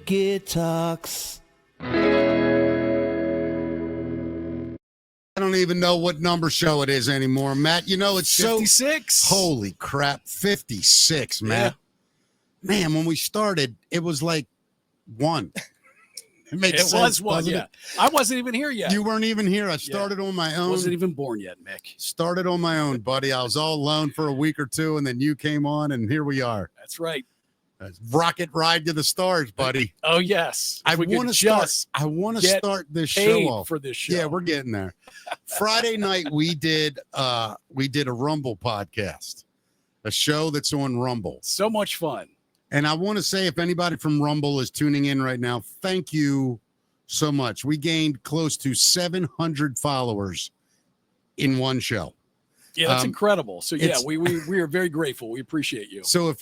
Mickey Talks. I don't even know what number show it is anymore, Matt. You know, it's 56. Holy crap, 56, Matt. Yeah. Man, when we started, it was like one. It was one, yeah. I wasn't even here yet. You weren't even here. I started on my own. Wasn't even born yet, Mick. Started on my own, buddy. I was all alone for a week or two, and then you came on, and here we are. That's right. Rocket ride to the stars, buddy. Oh, yes. I want to start this show off for this show. Yeah, we're getting there. Friday night we did a Rumble podcast, a show that's on Rumble. So much fun. And I want to say, if anybody from Rumble is tuning in right now, thank you so much. We gained close to 700 followers in one show. Yeah, that's incredible. So yeah, we are very grateful. We appreciate you. So if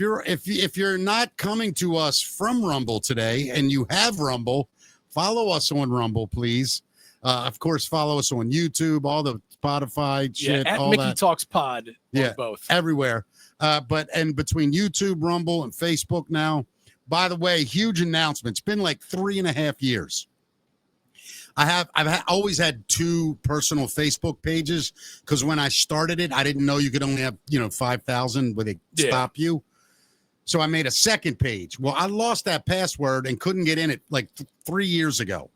you're not coming to us from Rumble today and you have Rumble, follow us on Rumble, please. Of course, follow us on YouTube, all the Spotify shit, at all Mickey that. Talks Pod. Yeah, both everywhere. But between YouTube, Rumble, and Facebook now. By the way, huge announcement. It's been like 3.5 years. I've always had two personal Facebook pages because when I started it, I didn't know you could only have 5,000 where they stop you. So I made a second page. Well, I lost that password and couldn't get in it like 3 years ago.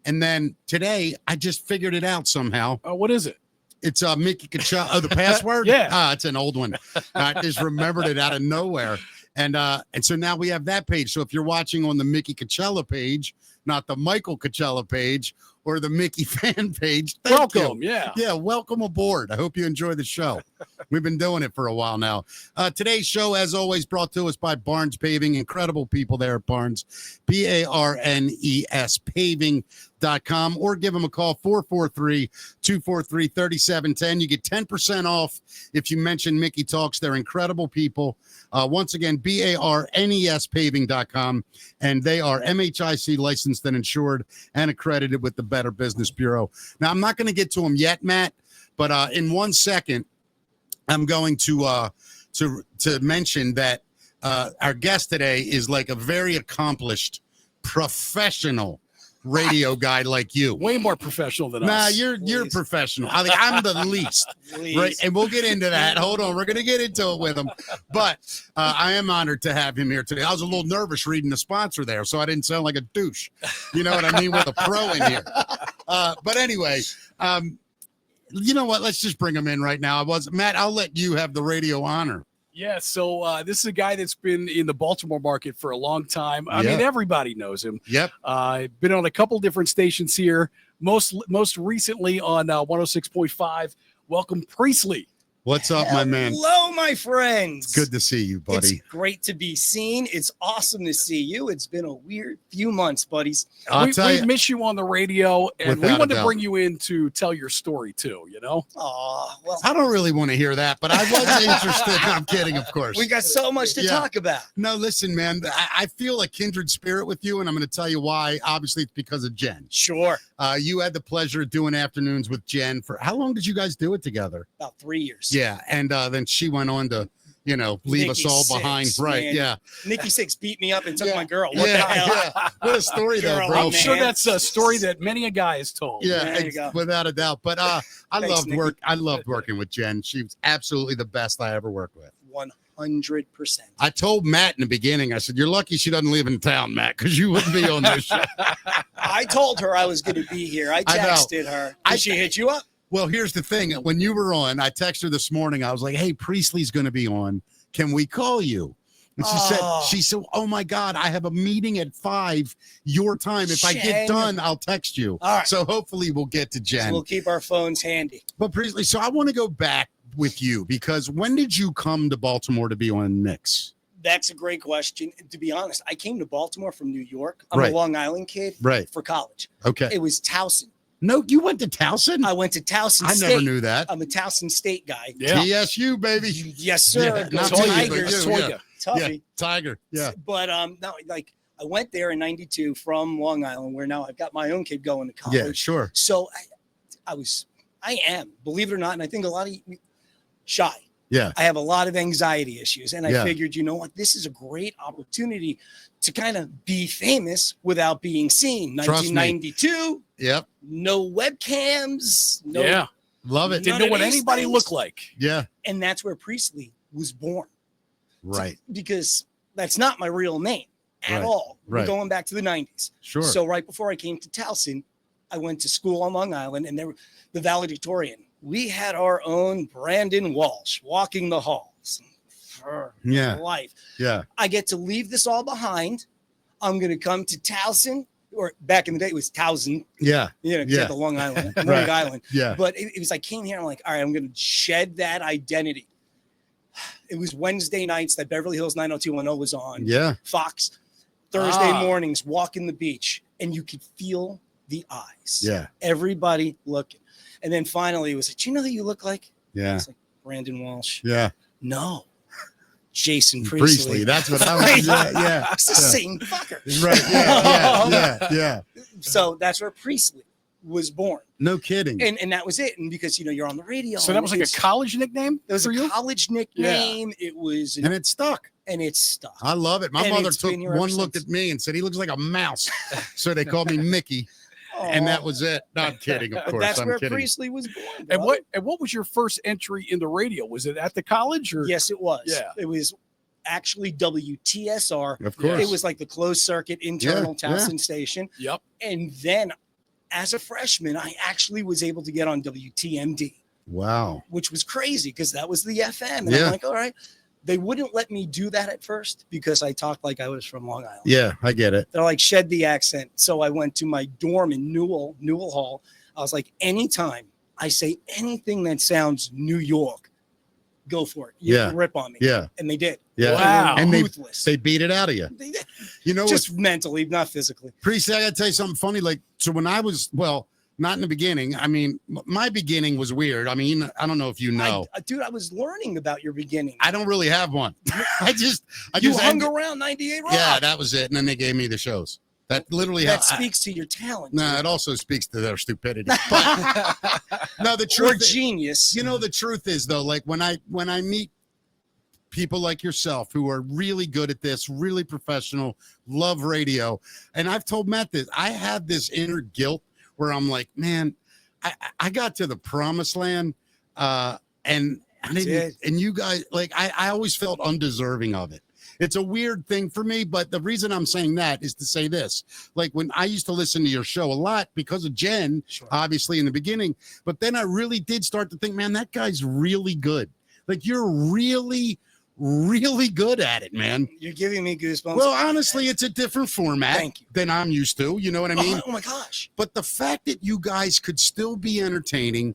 And then today I just figured it out somehow. Oh, what is it? It's Mickey Coachella. Oh, the password? Yeah. It's an old one. I just remembered it out of nowhere. And so now we have that page. So if you're watching on the Mickey Coachella page, not the Michael Coachella page or the Mickey fan page, welcome. You. Yeah, welcome aboard. I hope you enjoy the show. We've been doing it for a while now. Today's show, as always, brought to us by Barnes Paving. Incredible people there at Barnes, Barnes Paving.com, or give them a call, 443-243-3710. You get 10% off if you mention Mickey Talks. They're incredible people. Once again, Barnes Paving.com, and they are MHIC licensed and insured and accredited with the Better Business Bureau. Now, I'm not going to get to them yet, Matt, but in 1 second, I'm going to mention that our guest today is like a very accomplished professional radio guy like you. Way more professional than us. Nah, you're professional. I'm the least. Right, and we'll get into that. Hold on, we're going to get into it with him. But I am honored to have him here today. I was a little nervous reading the sponsor there, so I didn't sound like a douche. You know what I mean? With a pro in here. But anyway, you know what? Let's just bring him in right now. Matt, I'll let you have the radio honor. Yeah, so this is a guy that's been in the Baltimore market for a long time. I mean, everybody knows him. Yep. Been on a couple different stations here, most recently on 106.5. Welcome, Priestley. What's up, my man? Hello, my friends. Good to see you, buddy. It's great to be seen. It's awesome to see you. It's been a weird few months, buddies. We miss you on the radio, and we wanted to bring you in to tell your story too, you know? Oh, well. I don't really want to hear that, but I was interested. I'm kidding, of course. We got so much to talk about. No, listen, man, I feel a kindred spirit with you, and I'm going to tell you why. Obviously, it's because of Jen. Sure. You had the pleasure of doing afternoons with Jen for how long did you guys do it together? About 3 years. Yeah, and then she went on to, leave us all behind. Right, man. Yeah. Nikki Six beat me up and took my girl. What the hell? Yeah. What a story, though, bro. I'm sure that's a story that many a guy has told. Yeah, without a doubt. But I loved working with Jen. She was absolutely the best I ever worked with. 100%. I told Matt in the beginning, I said, you're lucky she doesn't live in town, Matt, because you wouldn't be on this show. I told her I was going to be here. I texted her. Did she hit you up? Well, here's the thing. When you were on, I texted her this morning. I was like, hey, Priestley's going to be on. Can we call you? And she said, oh, my God, I have a meeting at 5 your time. If I get done, I'll text you. All right. So hopefully we'll get to Jen. So we'll keep our phones handy. But Priestley, so I want to go back with you because when did you come to Baltimore to be on Mix? That's a great question. To be honest, I came to Baltimore from New York. I'm a Long Island kid for college. Okay. It was Towson. No, you went to Towson? I went to Towson State. I never knew that. I'm a Towson State guy. Yeah. TSU, baby. Yes, sir. Yeah, Tigers. Yeah, Tiger. Yeah. But no, like I went there in '92 from Long Island, where now I've got my own kid going to college. Yeah, sure. So I am, believe it or not, and I think a lot of you, shy. Yeah. I have a lot of anxiety issues. And I Yeah. figured, you know what, this is a great opportunity to kind of be famous without being seen. Trust me. 1992, Yep. no webcams, no, Yeah. Love it. Didn't none know what of these anybody things. looked like. Yeah. And that's where Priestley was born. Right. Because that's not my real name at Right. all. We're Right. going back to the 90s. Sure. So right before I came to Towson, I went to school on Long Island, and there, the valedictorian, we had our own Brandon Walsh walking the halls for Yeah. life. Yeah. I get to leave this all behind. I'm going to come to Towson, or back in the day, it was Towson, Yeah. you know, Yeah. the Long Island, Long Right. Island. Yeah. But it was, I came here, I'm like, all right, I'm going to shed that identity. It was Wednesday nights that Beverly Hills 90210 was on. Yeah. Fox. Thursday Ah. mornings, walking the beach, and you could feel the eyes. Yeah. Everybody looking. And then finally it was like, do you know who you look like? Yeah. It's like Brandon Walsh. Yeah. No. Jason Priestley. Priestley. That's what I was. Yeah. Yeah. It's the same fucker. Right. Yeah. Yeah. Yeah. So that's where Priestley was born. No kidding. And that was it. And because, you know, you're on the radio. So that was like a it's- college nickname It was for a you? college nickname. It was, and it stuck. and it's stuck. I love it. My And mother it's took been here ever one look since. at me and said he looks like a mouse. So they called me Mickey, and that was it. No, I'm kidding, of But course. that's I'm where kidding. Priestley was born. And brother. what was your first entry in the radio? Was it at the college or? Yes, it was. Yeah. It was actually WTSR. Of course. It was like the closed circuit internal Yeah, Towson station. Yep. And then as a freshman, I actually was able to get on WTMD, Wow. which was crazy because that was the FM. And Yeah. I'm like, all right. They wouldn't let me do that at first because I talked like I was from Long Island. Yeah, I get it. They're like, shed the accent. So I went to my dorm in Newell Hall. I was like, anytime I say anything that sounds New York, go for it. You Yeah. can rip on me. Yeah. And they did. Yeah. Wow. And they Ruthless. they beat it out of you. They did. You know what's Just mentally, not physically. Priestley, I gotta tell you something funny. Like, so when I was, well, not in the beginning. I mean, my beginning was weird. I mean, I don't know if you know. Dude, I was learning about your beginning. I don't really have one. I you just hung around 98 Rock. Yeah, that was it. And then they gave me the shows. That literally That speaks to your talent. No, it also speaks to their stupidity. But no, the Or truth, genius. you know, the truth is though, like when I meet people like yourself who are really good at this, really professional, love radio, and I've told Matt this, I have this inner guilt where I'm like, man, I got to the promised land, and I didn't, and you guys, like, I always felt undeserving of it. It's a weird thing for me, but the reason I'm saying that is to say this. Like when I used to listen to your show a lot because of Jen, obviously in the beginning, but then I really did start to think, man, that guy's really good. Like you're really, really good at it, man. You're giving me goosebumps. Well, honestly, it's a different format Thank you. than I'm used to. You know what I mean? Oh my gosh. But the fact that you guys could still be entertaining,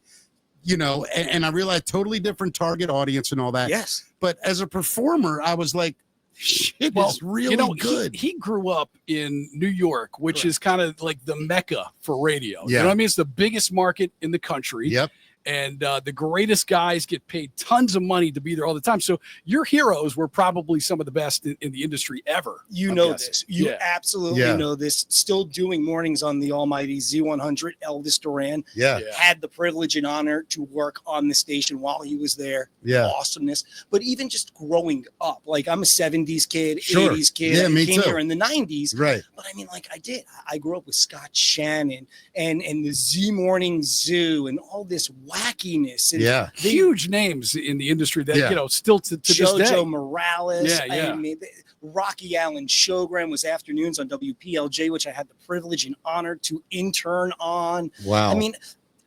you know, and I realize totally different target audience and all that. Yes. But as a performer, I was like, shit, Well, is really you know, good. He grew up in New York, which is kind of like the mecca for radio. You Yeah. know what I mean? It's the biggest market in the country. Yep. And the greatest guys get paid tons of money to be there all the time. So your heroes were probably some of the best in the industry ever. You I'm know guessing. this. You Yeah. absolutely Yeah. know this. Still doing mornings on the almighty Z100. Elvis Duran Yeah. Yeah. had the privilege and honor to work on the station while he was there. Yeah. Awesomeness. But even just growing up, like I'm a 70s kid, Sure. 80s kid. Yeah, I me came too. here in the 90s. Right. But I mean, like I did. I grew up with Scott Shannon and the Z Morning Zoo and all this wackiness. And Yeah. Huge names in the industry that, Yeah. you know, still to this day. JoJo Morales. Yeah, yeah. I mean, Rocky Allen Showgram was afternoons on WPLJ, which I had the privilege and honor to intern on. Wow. I mean,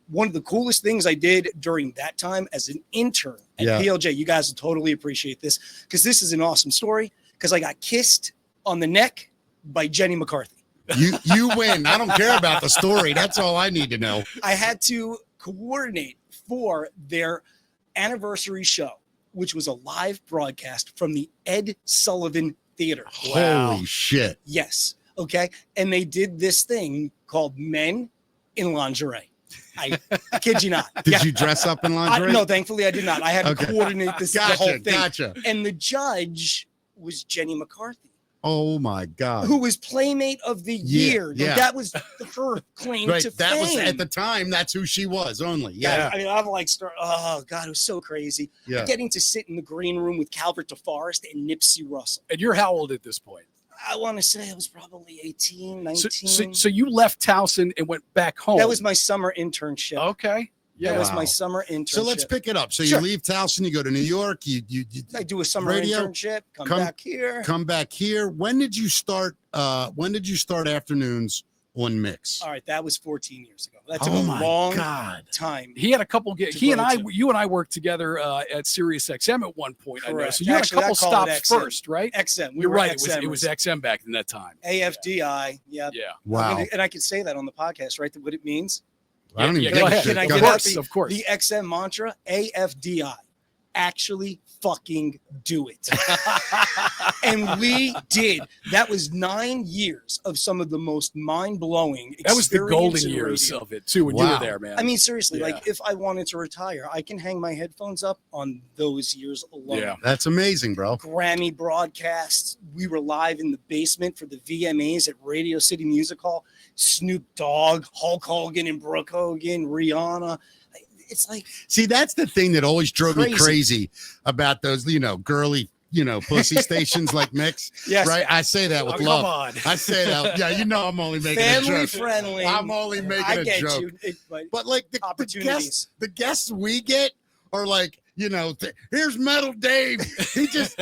one of the coolest things I did during that time as an intern at Yeah. PLJ, you guys will totally appreciate this because this is an awesome story because I got kissed on the neck by Jenny McCarthy. you win. I don't care about the story. That's all I need to know. I had to coordinate for their anniversary show, which was a live broadcast from the Ed Sullivan Theater. Wow. Holy shit. Yes. Okay. And they did this thing called Men in Lingerie. I kid you not. Did you dress up in lingerie? No, thankfully I did not. I had to Okay. coordinate this the whole thing. Gotcha. And the judge was Jenny McCarthy. Oh my God. who was Playmate of the Year. yeah. That was her claim Right. to That was fame. at the time. That's who she was only. Yeah. I mean, I'm like, oh God, it was so crazy. Yeah. Getting to sit in the green room with Calvert DeForest and Nipsey Russell. And you're how old at this point? I want to say I was probably 18, 19. So you left Towson and went back home. That was my summer internship. okay. That was Wow. my summer internship. So let's pick it up. So Sure. you leave Towson, you go to New York, you I do a summer radio, internship, come back here. When did you start afternoons on Mix? All right, that was 14 years ago. That took Oh a my long God. time. He had a couple. To He and grow I, to. you and I worked together at Sirius XM at one point. I know. Correct. So you Actually, had a couple I call it stops XM. first, right? XM. You're were right. XMers. It was XM back in that time. AFDI. Yeah. Yeah. Wow. And I can say that on the podcast, right? What it means. I don't even go give a ahead. shit. Can I Go get ahead. out Of course. The XM mantra, AFDI. Actually fucking do it. And we did. That was 9 years of some of the most mind-blowing That was the golden experience in years radio. of it too when you Wow. were there, man. I mean, seriously, Yeah. like if I wanted to retire, I can hang my headphones up on those years alone. Yeah. That's amazing, bro. Grammy broadcasts. We were live in the basement for the VMAs at Radio City Music Hall. Snoop Dogg, Hulk Hogan and Brooke Hogan, Rihanna. It's like, See, that's the thing that always drove me Crazy. crazy about those, girly, pussy stations like Mix. yes, Right? I say that with Oh, love. come on. I say that. Yeah, I'm only making a family joke. friendly. I'm only making I a get joke. you, but But like opportunities. the guests we get are like, here's Metal Dave. He just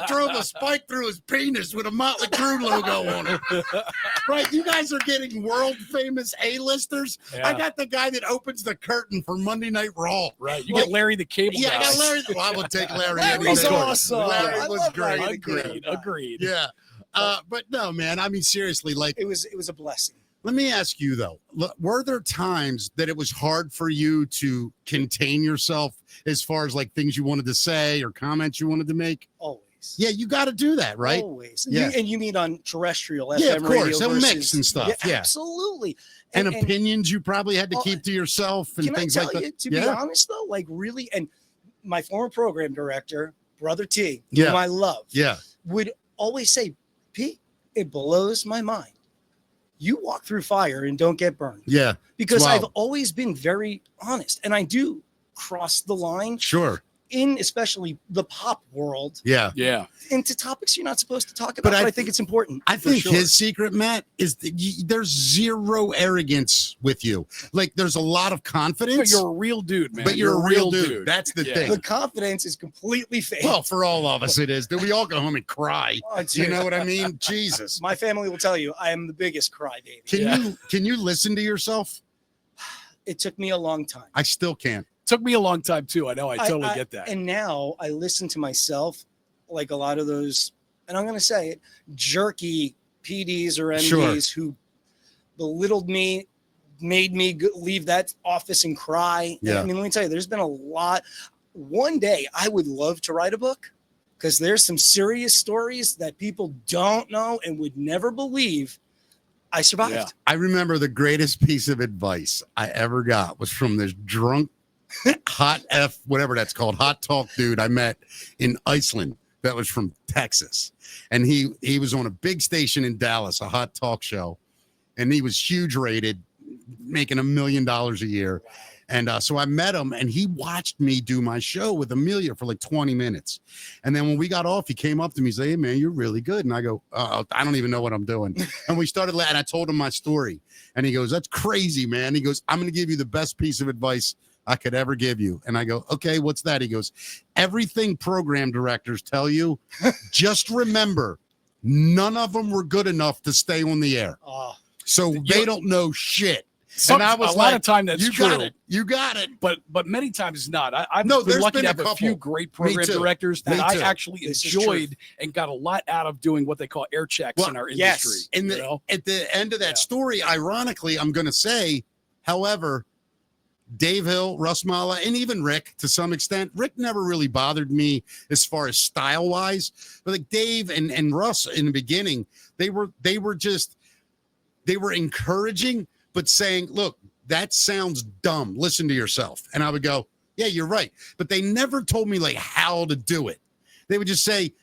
drove a spike through his penis with a Motley Crue logo on it. Right? You guys are getting world famous A-listers. Yeah. I got the guy that opens the curtain for Monday Night Raw. Right. You Like- get Larry the Cable Yeah, I Guy. got Larry. Well, I would take Larry. Larry's any day. awesome. Larry I was love great. Larry the Cable Agreed. Guy. Agreed. Yeah. But no, man. I mean, seriously, like, It was a blessing. let me ask you though, were there times that it was hard for you to contain yourself as far as like things you wanted to say or comments you wanted to make? Always. Yeah, you got to do that, right? Always. Yeah. You mean on terrestrial Yeah, FM of course. radio And versus, mix and stuff, yeah. Absolutely. And opinions you probably had to Oh, keep to yourself and Can I things tell like that. you, to be honest though, like really, and my former program director, Brother T, Yeah. whom I love, Yeah. would always say, Pete, it blows my mind. You walk through fire and don't get burned. Yeah. Because Wow. I've always been very honest. And I do cross the line Sure. in especially the pop world Yeah. Yeah. into topics you're not supposed to talk about. But But I I think it's important. I for think sure. his secret, Matt, is that there's zero arrogance with you. Like there's a lot of No, confidence, you're a real dude, man. but you're a real dude. That's the Yeah. thing. the confidence is completely fake. Well, for all of us, it is. Do we all go home and cry? Oh, it's- You know what I mean? Jesus. My family will tell you I am the biggest crybaby. Can you listen to yourself? It took me a long time. I still can't. Took me a long time too. I know. I totally get that. And now I listen to myself like a lot of those, and I'm going to say it, jerky PDs or MDs who belittled me, made me leave that office and cry. Yeah. I mean, let me tell you, there's been a lot. One day I would love to write a book because there's some serious stories that people don't know and would never believe I survived. Yeah. I remember the greatest piece of advice I ever got was from this drunk, hot F, whatever that's called, hot talk dude I met in Iceland that was from Texas. And he was on a big station in Dallas, a hot talk show. And he was huge rated, making $1 million a year. And so I met him and he watched me do my show with Amelia for like 20 minutes. And then when we got off, he came up to me and said, "Hey man, you're really good." And I go, "I don't even know what I'm doing." And we started laughing. I told him my story and he goes, "That's crazy, man." He goes, "I'm going to give you the best piece of advice I could ever give you." And I go, "Okay, what's that?" He goes, "Everything program directors tell you, just remember, none of them were good enough to stay on the air. Oh, So they don't know shit." Some, and I was a lot like, of time that's "You true. got it. You got it." But many times it's not. I've No, been there's lucky been to a have a couple. few great Me program too. directors Me that I too. actually This is enjoyed and got a lot out of doing what they call air checks Well, in our yes. industry. And you know? at the end of that Yeah. story, ironically, I'm going to say, however, Dave Hill, Russ Mala, and even Rick, to some extent, Rick never really bothered me as far as style wise, but like Dave and Russ in the beginning, they were encouraging, but saying, "Look, that sounds dumb. Listen to yourself." And I would go, "Yeah, you're right." But they never told me like how to do it. They would just say,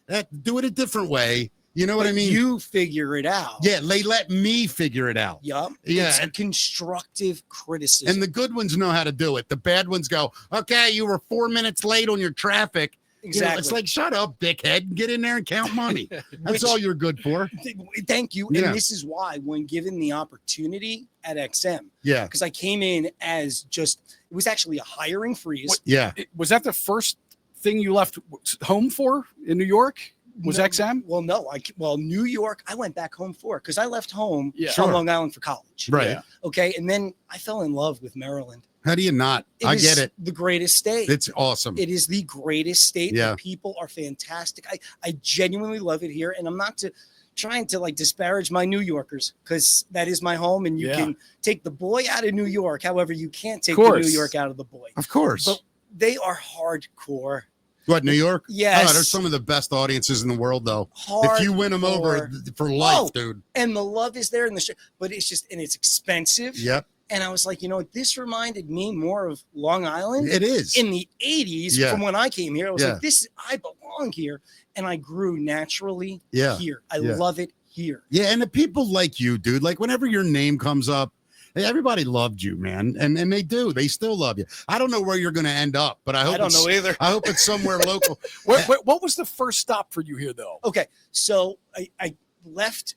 "Do it a different way." You know what I mean? You figure it out. Yeah, they let me figure it out. Yep. Yeah. It's constructive criticism. And the good ones know how to do it. The bad ones go, okay, you were 4 minutes late on your traffic. Exactly. You know, it's like, shut up, dickhead. Get in there and count money. That's all you're good for. Thank you. Yeah. And this is why, when given the opportunity at XM, Yeah. because I came in as it was actually a hiring freeze. Yeah. Was that the first thing you left home for in New York? Was No, XM? Well, no. New York, I went back home for, because I left home Sure. on Long Island for college. Right. Yeah. Okay. And then I fell in love with Maryland. How do you not? I get it. The greatest state. It's awesome. It is the greatest state. Yeah. The people are fantastic. I genuinely love it here. And I'm not trying to like disparage my New Yorkers, because that is my home, and you can take the boy out of New York. However, you can't take the New York out of the boy. Of course. But they are hardcore. What, New York? Yes. Oh, there's some of the best audiences in the world, though. Hardcore. If you win them over for life, dude. And the love is there in the show, but it's just, and it's expensive. Yep. And I was like, you know what? This reminded me more of Long Island. It is. In the 80s, Yeah. from when I came here. I was Yeah. like, I belong here. And I grew naturally Yeah. here. I Yeah. love it here. Yeah, and the people like you, dude. Like whenever your name comes up, everybody loved you, man. And they do. They still love you. I don't know where you're going to end up, but I hope I don't know either. I hope it's somewhere local. What was the first stop for you here, though? Okay, so I left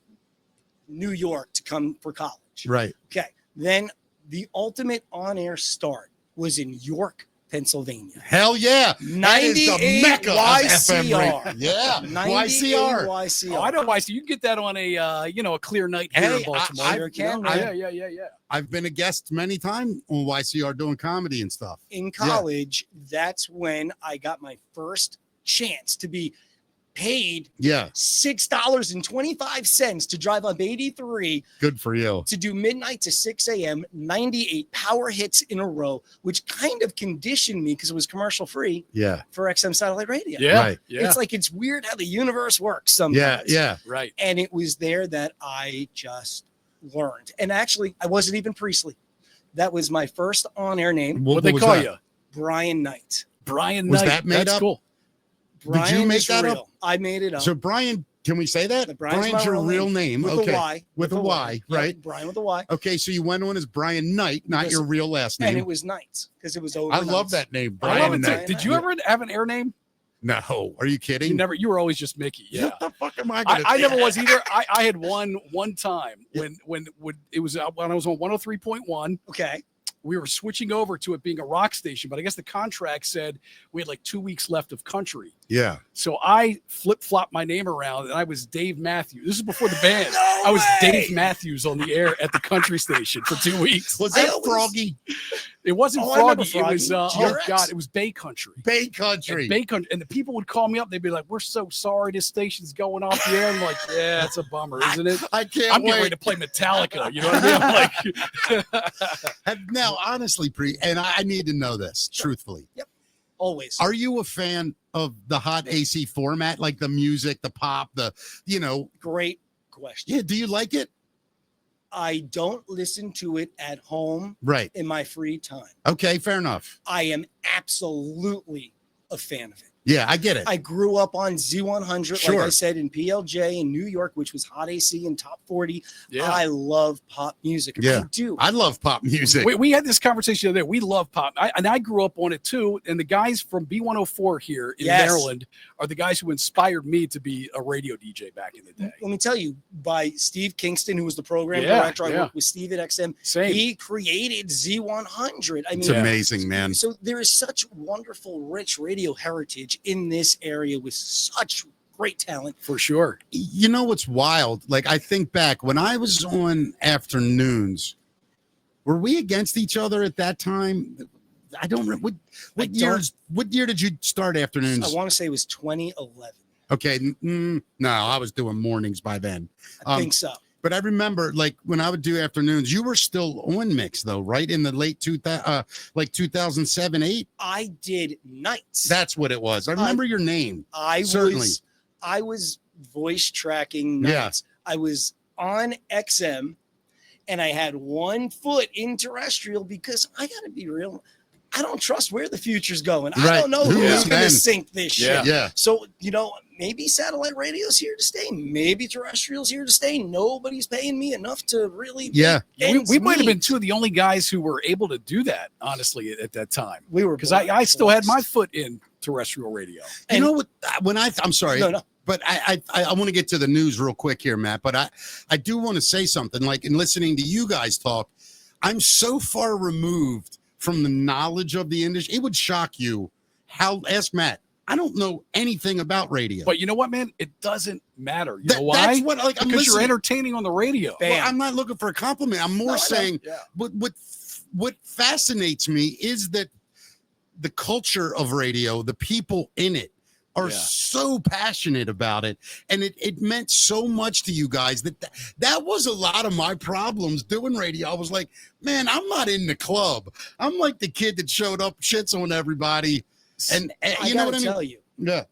New York to come for college. Right. Okay, then the ultimate on-air start was in York, Pennsylvania. Hell yeah. That is the 98 mecca of FM YCR. radio. Yeah. 98 YCR. YCR. Oh, I know why. So you can get that on a a clear night here Hey, in Baltimore. I- Sure can, yeah. I've been a guest many times on YCR doing comedy and stuff. In college, that's when I got my first chance to be paid Yeah. $6.25 to drive up 83 Good for you. to do midnight to 6 a.m., 98 power hits in a row, which kind of conditioned me, because it was commercial free, Yeah. for XM satellite radio. Yeah. Right. Yeah. It's like, it's weird how the universe works Yeah. sometimes. Yeah. Right. And it was there that I just learned. And actually, I wasn't even Priestley. That was my first on-air name, What they was call that? you? Brian Knight. Brian Was Knight. that made That's up? cool. Brian you make is that real. up? I made it up. So Brian, can we say that? Brian's my your real name. With Okay. a Y. With a Y, Yep, right? Brian with a Y. Okay, so you went on as Brian Knight, not Because- your real last And name. it was Knight, because it was over. I love that name, I love Brian it Knight. too. Did you ever have an air name? No, are you kidding? You were always just Mickey. Yeah. What the fuck am I gonna I do? never was either. I had one time when it was when I was on 103.1. Okay. We were switching over to it being a rock station, but I guess the contract said we had like 2 weeks left of country. Yeah. So I flip-flopped my name around, and I was Dave Matthews. This is before the band. No I was way! Dave Matthews on the air at the country station for 2 weeks. Was I that always- Froggy? It wasn't Oh, I remember Froggy. It was Froggy. oh T-Rex. god, it was Bay Country. Bay Country. And Bay Country, and the people would call me up. They'd be like, "We're so sorry, this station's going off the air." I'm like, "Yeah, it's a bummer, isn't it?" I can't I'm getting ready wait. to play Metallica. You know what I mean? I'm like, Now, honestly, and I need to know this, truthfully. Always. Are you a fan of the hot AC format, like the music, the pop, Great question. yeah, do you like it? I don't listen to it at home Right. in my free time. Okay, fair enough. I am absolutely a fan of it. Yeah, I get it. I grew up on Z100, Sure. like I said, in PLJ in New York, which was hot AC and top 40. yeah. I love pop music. Yeah. I do. I love pop music. We had this conversation the other day. We love pop. I grew up on it too. And the guys from B104 here in Yes. Maryland are the guys who inspired me to be a radio DJ back in the day. Let me tell you, by Steve Kingston, who was the program Yeah, director. I yeah. worked with Steve at XM. Same. He created Z100. I It's mean, amazing, man. So there is such wonderful, rich radio heritage in this area with such great talent. For sure. You know what's wild? Like, I think back when I was on afternoons, were we against each other at that time? I don't remember. What year did you start afternoons? I want to say it was 2011. Okay. No, I was doing mornings by then. I think so. But I remember, like, when I would do afternoons, you were still on mix, though, right? In the late 2007, 8? I did nights. That's what it was. I remember your name. Certainly. I was voice tracking Yeah. nights. I was on XM and I had one foot in terrestrial, because I got to be real. I don't trust where the future's going. I Right. don't know Who who's knows going to then? sink this Yeah. shit. Yeah. So, maybe satellite radio's here to stay. Maybe terrestrial's here to stay. Nobody's paying me enough to really. We might have been two of the only guys who were able to do that, honestly, at that time. We were, because I still had my foot in terrestrial radio. You know what? I'm sorry. No. But I want to get to the news real quick here, Matt. But I do want to say something. Like, in listening to you guys talk, I'm so far removed from the knowledge of the industry. It would shock you. Ask Matt. I don't know anything about radio. But you know what, man? It doesn't matter. You know why? That's what, like, because you're entertaining on the radio. Well, I'm not looking for a compliment. I'm more saying what fascinates me is that the culture of radio, the people in it, are so passionate about it, and it meant so much to you guys that was a lot of my problems doing radio. I was like, man, I'm not in the club. I'm like the kid that showed up, shits on everybody, and you know what I mean? Tell you,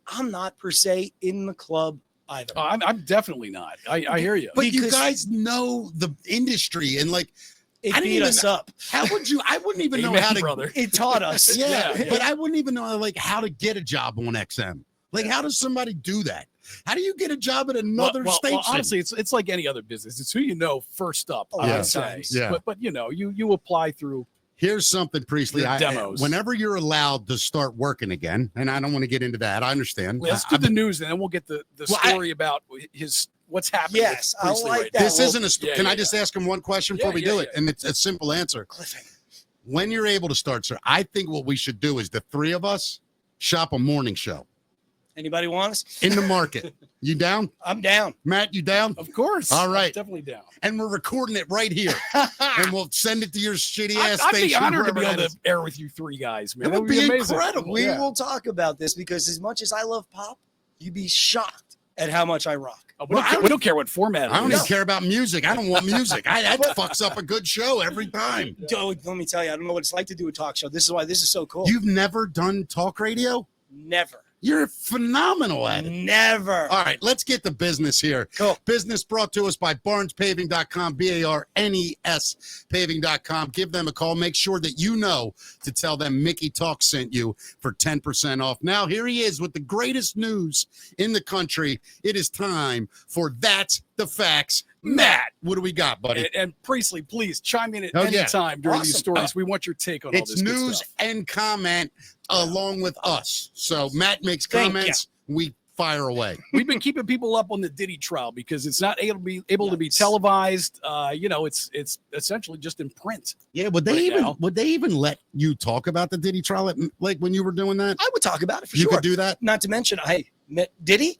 I'm not per se in the club either. I'm definitely not. I hear you, but you guys know the industry, and like. It beat us up. How would you? I wouldn't even know how to. Brother. It taught us. But I wouldn't even know like how to get a job on XM. Like, how does somebody do that? How do you get a job at another station? Well, honestly, it's like any other business. It's who you know first up. I would say. Yeah. But you know, you apply through. Here's something, Priestley. Demos. Whenever you're allowed to start working again, and I don't want to get into that. I understand. Let's do the news, and then we'll get the story about what's happening. Yes, I like that. This isn't a story. Can I just ask him one question before we do it? And it's a simple answer. When you're able to start, sir, I think what we should do is the three of us shop a morning show. Anybody want us? In the market. You down? I'm down. Matt, you down? Of course. All right. I'm definitely down. And we're recording it right here. And we'll send it to your shitty ass station. I'd be honored to be able to air with you three guys, man. It would be amazing. incredible. We will talk about this because as much as I love pop, you'd be shocked at how much I rock. We don't care what format. I don't even care about music. I don't want music. That fucks up a good show every time. Let me tell you, I don't know what it's like to do a talk show. This is why this is so cool. You've never done talk radio? Never. You're phenomenal at it. Never. All right, let's get to business here. Cool. Business brought to us by BarnesPaving.com, BARNES Paving.com. Give them a call. Make sure that you know to tell them Mickey Talk sent you for 10% off. Now, here he is with the greatest news in the country. It is time for That's the Facts. Matt, what do we got, buddy? And Priestley, please chime in at any time during these stories. We want your take on all this. It's news and comment along with us. So Matt makes comments. We fire away. We've been keeping people up on the Diddy trial because it's not able to be televised. It's essentially just in print. Yeah, would they even let you talk about the Diddy trial like when you were doing that? I would talk about it for sure. You could do that. Not to mention, I met Diddy.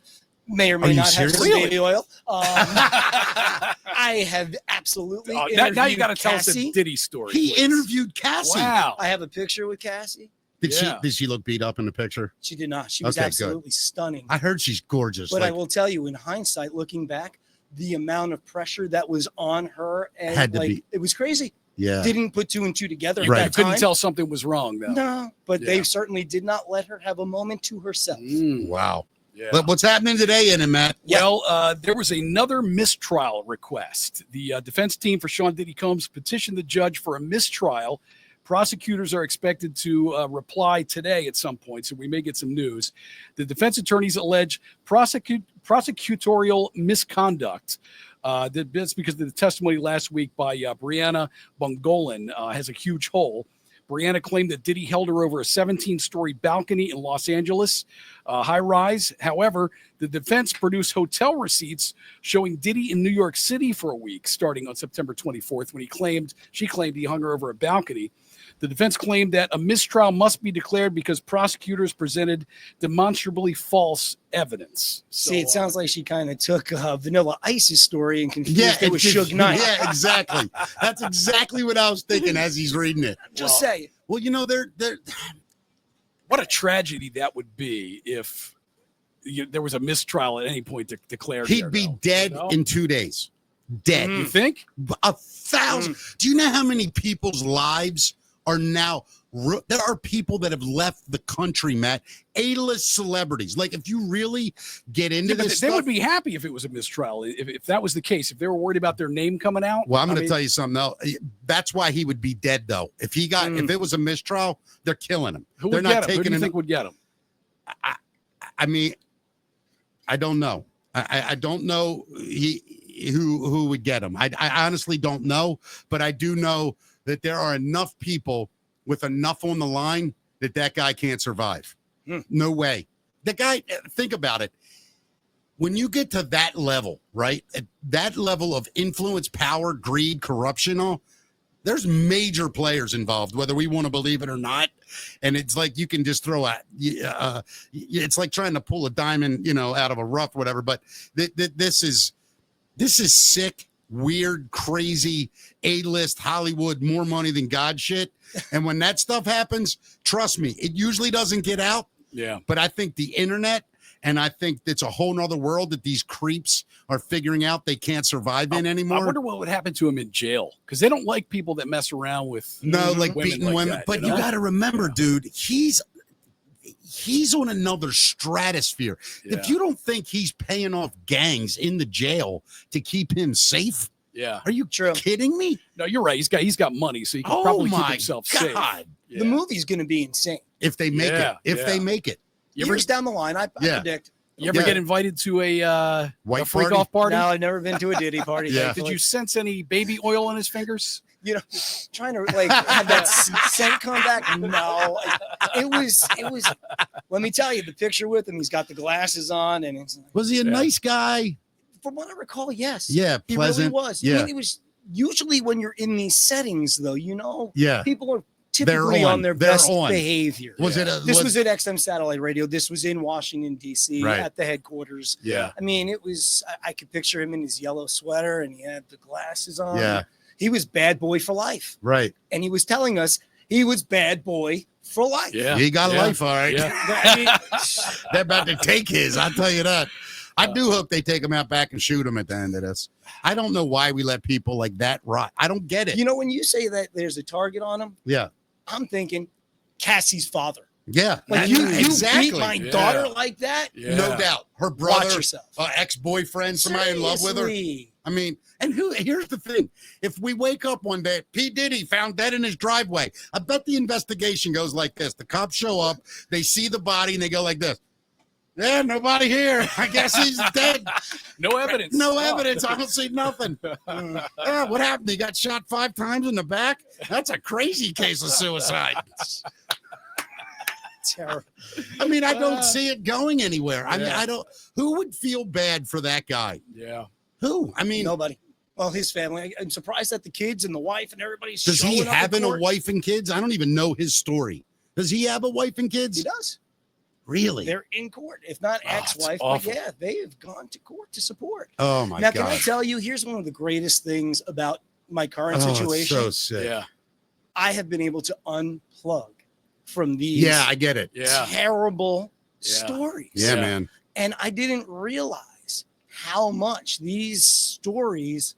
May or may not have some baby oil. I have absolutely interviewed now you got to tell us Cassie. a Diddy story. He interviewed Cassie. Wow. I have a picture with Cassie. Did she look beat up in the picture? She did not. She was absolutely stunning. I heard she's gorgeous. But I will tell you, in hindsight, looking back, the amount of pressure that was on her and it was crazy. Yeah. Didn't put two and two together. Right. At that Couldn't tell something was wrong though. No, but they certainly did not let her have a moment to herself. Wow. Yeah. But what's happening today in it, Matt? Well, there was another mistrial request. The defense team for Sean Diddy Combs petitioned the judge for a mistrial. Prosecutors are expected to reply today at some point, so we may get some news. The defense attorneys allege prosecutorial misconduct. That's because of the testimony last week by Brianna Bongolan has a huge hole. Brianna claimed that Diddy held her over a 17-story balcony in Los Angeles, high rise. However, the defense produced hotel receipts showing Diddy in New York City for a week, starting on September 24th, when she claimed he hung her over a balcony. The defense claimed that a mistrial must be declared because prosecutors presented demonstrably false evidence. See, it sounds like she kind of took Vanilla Ice's story and confused it with Suge Knight. Yeah, exactly. That's exactly what I was thinking as he's reading it. Just say. Well, you know, they're what a tragedy that would be if there was a mistrial at any point declared. He'd be dead in 2 days. Dead. You think? 1,000. Do you know how many people's lives are now? There are people that have left the country, Matt. A-list celebrities. Like, if you really get into this they stuff, would be happy if it was a mistrial. If that was the case, if they were worried about their name coming out. Well, I'm going to tell you something, though. That's why he would be dead, though. If it was a mistrial, they're killing him. Who they're would not get him? Who do you think would get him? I mean, I don't know. I don't know who would get him. I honestly don't know, but I do know that there are enough people with enough on the line that guy can't survive. No way. The guy, think about it. When you get to that level, right? At that level of influence, power, greed, corruption, all there's major players involved, whether we want to believe it or not. And it's like you can just throw it's like trying to pull a diamond, out of a rough, whatever. But this is sick, weird, crazy, A-list Hollywood, more money than God shit. And when that stuff happens, trust me, it usually doesn't get out. Yeah. But I think the internet, and I think it's a whole nother world that these creeps are figuring out they can't survive in anymore. I wonder what would happen to him in jail, because they don't like people that mess around with beating women. That, but you got to remember, dude, he's on another stratosphere. Yeah. If you don't think he's paying off gangs in the jail to keep him safe, are you kidding me? No, you're right. He's got money, so he can probably keep himself safe. Yeah. The movie's going to be insane if they make it. They make it. Years down the line, I predict. You ever get invited to a freak off party? No, I've never been to a Diddy party. Did you sense any baby oil on his fingers? Trying to have that scent come back. No, it was. Let me tell you, the picture with him. He's got the glasses on, and it's. Was he a nice guy? From what I recall, yes. Yeah, he pleasant. really was. Yeah. I mean, it was usually when you're in these settings, though. People are typically They're on their best behavior. Was this was at XM Satellite Radio. This was in Washington, D.C. at the headquarters. Yeah. I mean, it was. I could picture him in his yellow sweater, and he had the glasses on. Yeah. He was bad boy for life. Right. And he was telling us he was bad boy for life. Yeah. He got life, all right. Yeah. I mean, they're about to take his, I'll tell you that. I do hope they take him out back and shoot him at the end of this. I don't know why we let people like that rot. I don't get it. When you say that there's a target on him, I'm thinking Cassie's father. Yeah. Like you beat my daughter like that? Yeah. No doubt. Her brother, watch yourself. Ex-boyfriend, somebody in love with her. I mean, and here's the thing. If we wake up one day, P. Diddy found dead in his driveway, I bet the investigation goes like this. The cops show up, they see the body, and they go like this. Yeah, nobody here. I guess he's dead. No evidence. No evidence. I don't see nothing. Yeah, what happened? He got shot 5 times in the back? That's a crazy case of suicide. Terrible. I mean, I don't see it going anywhere. I mean, I don't. Who would feel bad for that guy? Yeah. Who? I mean, nobody. Well, his family. I'm surprised that the kids and the wife and everybody's. Does he have a wife and kids? I don't even know his story. Does he have a wife and kids? He does. Really? They're in court, if not ex-wife, but yeah, they have gone to court to support. Oh my God! Now, can I tell you? Here's one of the greatest things about my current situation. So sick. Yeah. I have been able to unplug from these. Yeah, I get it. Terrible stories. Yeah, man. And I didn't realize how much these stories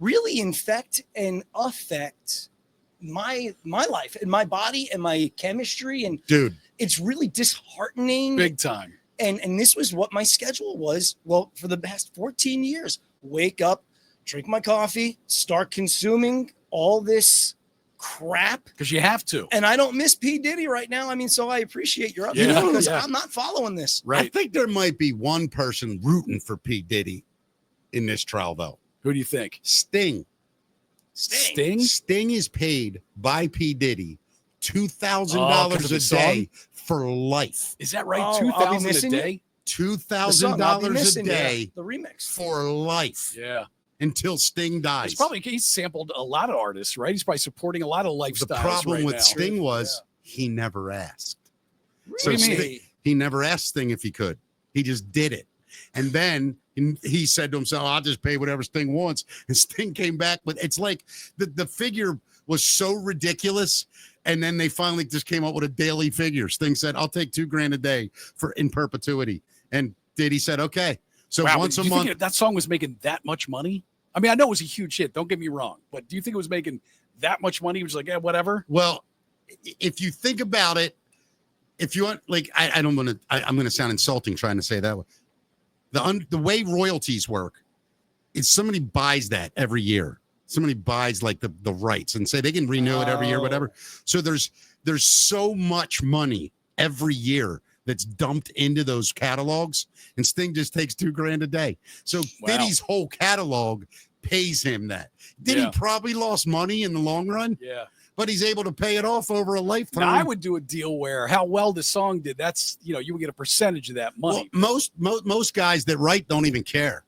really infect and affect my life and my body and my chemistry. And dude, it's really disheartening. Big time. And this was what my schedule was. Well, for the past 14 years, wake up, drink my coffee, start consuming all this crap. Because you have to. And I don't miss P. Diddy right now. I mean, so I appreciate your update because I'm not following this. Right. I think there might be one person rooting for P. Diddy in this trial, though. Who do you think? Sting. Sting is paid by P. Diddy $2,000 a day for life. Is that right? Oh, $2,000 a day? $2,000 a day the remix for life. Yeah. Until Sting dies. He's sampled a lot of artists, right? He's probably supporting a lot of lifestyles. The problem with now. Sting was he never asked. Really? So he never asked Sting if he could. He just did it. And then he said to himself, I'll just pay whatever Sting wants. And Sting came back with, it's like the figure was so ridiculous. And then they finally just came up with a daily figure. Sting said, I'll take $2,000 a day in perpetuity. And Diddy said, okay. So once a month. That song was making that much money? I mean, I know it was a huge hit. Don't get me wrong. But do you think it was making that much money? He was like, yeah, whatever. Well, if you think about it, if you want, like, I don't want to, I'm going to sound insulting trying to say that way. The way royalties work is somebody buys that every year. Somebody buys like the rights and say they can renew it every year, whatever. So there's so much money every year that's dumped into those catalogs, and Sting just takes $2,000 a day. So Diddy's whole catalog pays him that. Diddy probably lost money in the long run. Yeah. But he's able to pay it off over a lifetime. Now, I would do a deal where how well the song did. That's, you would get a percentage of that money. Well, most guys that write don't even care.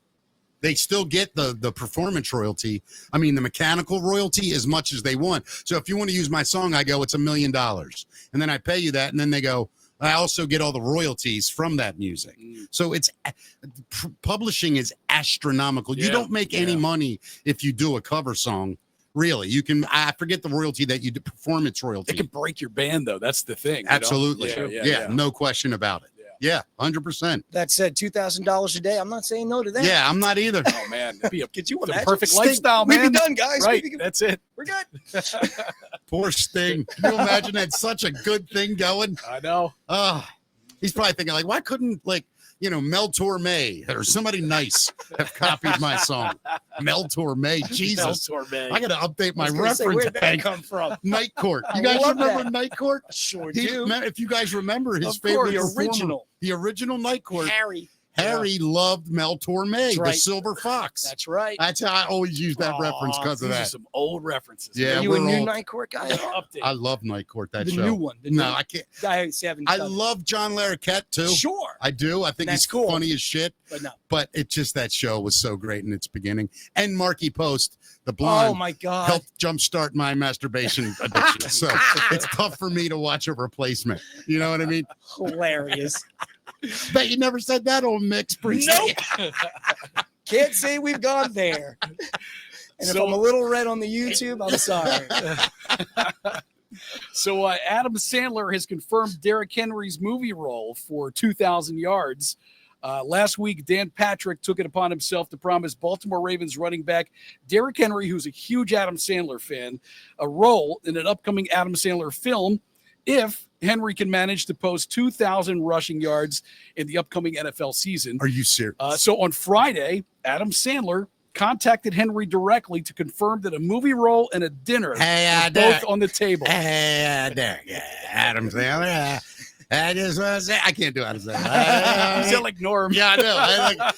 They still get the performance royalty. I mean, the mechanical royalty as much as they want. So if you want to use my song, I go, it's $1 million. And then I pay you that. And then they go, I also get all the royalties from that music. So it's publishing is astronomical. You don't make any money if you do a cover song. Really, you can. I forget the royalty that you do, performance royalty. It can break your band, though. That's the thing. Absolutely. Yeah, no question about it. Yeah, 100%. That said, $2,000 a day. I'm not saying no to that. Yeah, I'm not either. Oh man, it'd be Could you the imagine? perfect lifestyle, man. We'd be done, guys. Right, that's it. We're good. Poor Sting. Can you imagine that such a good thing going? I know. He's probably thinking like, why couldn't Mel Torme or somebody nice have copied my song? Mel Torme, Jesus. Mel Torme. I got to update my Where'd reference. that come from? Night Court. You I guys love remember that. Night Court? Sure He- do. If you guys remember his Of course, favorite the performer, original. the original Night Court, Harry. loved Mel Torme, the right. Silver Fox. That's right. That's how I always use that reference because of These are that. some old references. Yeah, Are you we're a new all- Night Court guy? Update. I love Night Court, that The show. new one. No, I can't. I haven't I done love John Larroquette, too. Sure. I do. I think That's he's cool. funny as shit. But no. But it just, that show was so great in its beginning. And Marky Post, the blonde, Oh, my God. helped jumpstart my masturbation addiction. So it's tough for me to watch a replacement. You know what I mean? Hilarious. Bet you never said that on Mix Priest. Nope. Can't say we've gone there. And if I'm a little red on the YouTube, I'm sorry. So Adam Sandler has confirmed Derrick Henry's movie role for 2,000 yards. Last week, Dan Patrick took it upon himself to promise Baltimore Ravens running back Derrick Henry, who's a huge Adam Sandler fan, a role in an upcoming Adam Sandler film if Henry can manage to post 2,000 rushing yards in the upcoming NFL season. Are you serious? So on Friday, Adam Sandler contacted Henry directly to confirm that a movie role and a dinner were both on the table. Hey, Derek. Adam Sandler. I just want to say, I can't do Adam Sandler. You sound like Norm. Yeah, I know.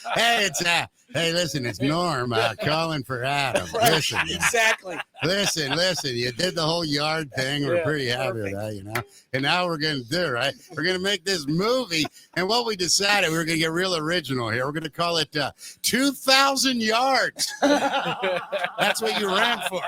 Hey, listen, it's Norm calling for Adam. Right, Listen, exactly. listen. You did the whole yard thing. We're pretty happy with that, And now we're going to do, right? We're going to make this movie. And what we decided, we were going to get real original here. We're going to call it 2,000 Yards. That's what you ran for.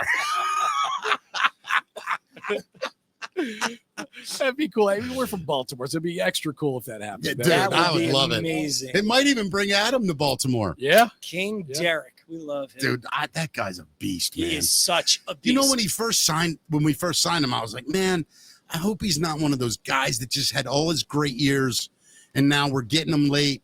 That'd be cool. I mean, we're from Baltimore, so it'd be extra cool if that happened. Yeah, dude, That I would would be love amazing. it. It might even bring Adam to Baltimore. Yeah. King Yeah. Derek. We love him. Dude, that guy's a beast, man. He is such a beast. You know, when we first signed him, I was like, man, I hope he's not one of those guys that just had all his great years and now we're getting him late.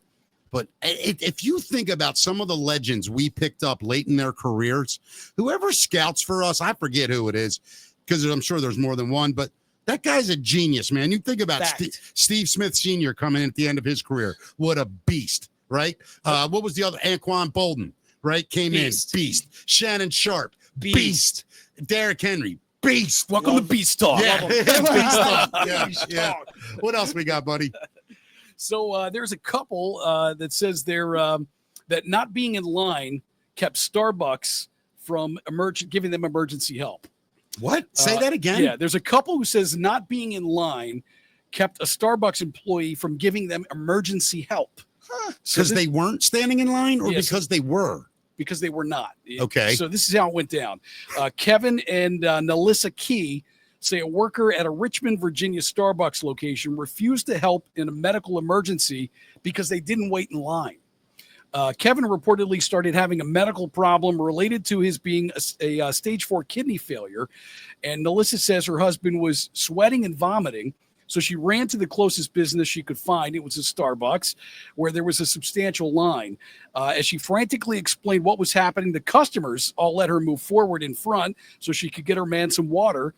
But if you think about some of the legends we picked up late in their careers, whoever scouts for us, I forget who it is, because I'm sure there's more than one, but that guy's a genius, man. You think about Steve Smith Sr. coming in at the end of his career. What a beast, right? What was the other? Anquan Bolden, right? Came in, beast. Shannon Sharp, beast. Derrick Henry, beast. Welcome to Beast Talk. Yeah. Love 'em. Beast Talk. What else we got, buddy? So there's a couple that says they're that not being in line kept Starbucks from giving them emergency help. What? Say that again? Yeah, there's a couple who says not being in line kept a Starbucks employee from giving them emergency help. Because they weren't standing in line, or because they were? Because they were not. Okay. So this is how it went down. Kevin and Nelissa Key say a worker at a Richmond, Virginia Starbucks location refused to help in a medical emergency because they didn't wait in line. Kevin reportedly started having a medical problem related to his being a stage 4 kidney failure. And Melissa says her husband was sweating and vomiting. So she ran to the closest business she could find. It was a Starbucks where there was a substantial line. As she frantically explained what was happening, the customers all let her move forward in front so she could get her man some water.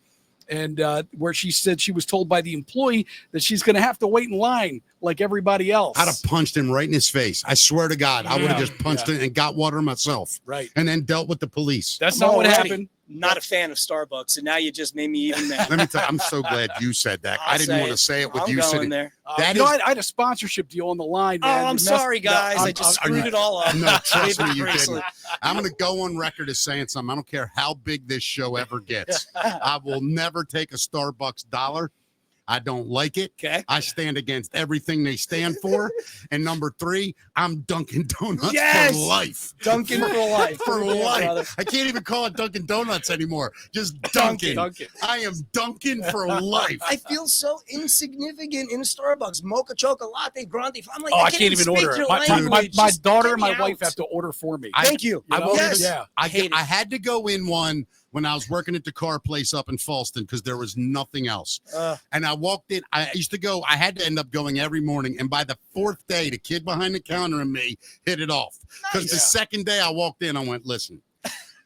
And where she said she was told by the employee that she's going to have to wait in line like everybody else. I'd have punched him right in his face. I swear to God, I would have just punched him and got water myself. Right. And then dealt with the police. That's not what happened. not a fan of Starbucks, and now you just made me even mad. Let me tell you, I'm so glad you said that. I didn't want to say it with I'm you going sitting there. That I had a sponsorship deal on the line. Man. Oh, I'm sorry, guys. I just screwed it all up. No, trust me, you didn't. I'm going to go on record as saying something. I don't care how big this show ever gets. I will never take a Starbucks dollar. I don't like it. Okay. I stand against everything they stand for. And number 3, I'm Dunkin' Donuts for life. Dunkin' for life. For life. Brother. I can't even call it Dunkin' Donuts anymore. Just Dunkin'. I am Dunkin' for life. I feel so insignificant in Starbucks. Mocha chocolate latte grande. I'm like, I can't even order it. My daughter and my wife have to order for me. Thank you. I had to go in one when I was working at the car place up in Falston because there was nothing else. And I walked in. I had to end up going every morning. And by the 4th day, the kid behind the counter and me hit it off. Because the second day I walked in, I went, listen,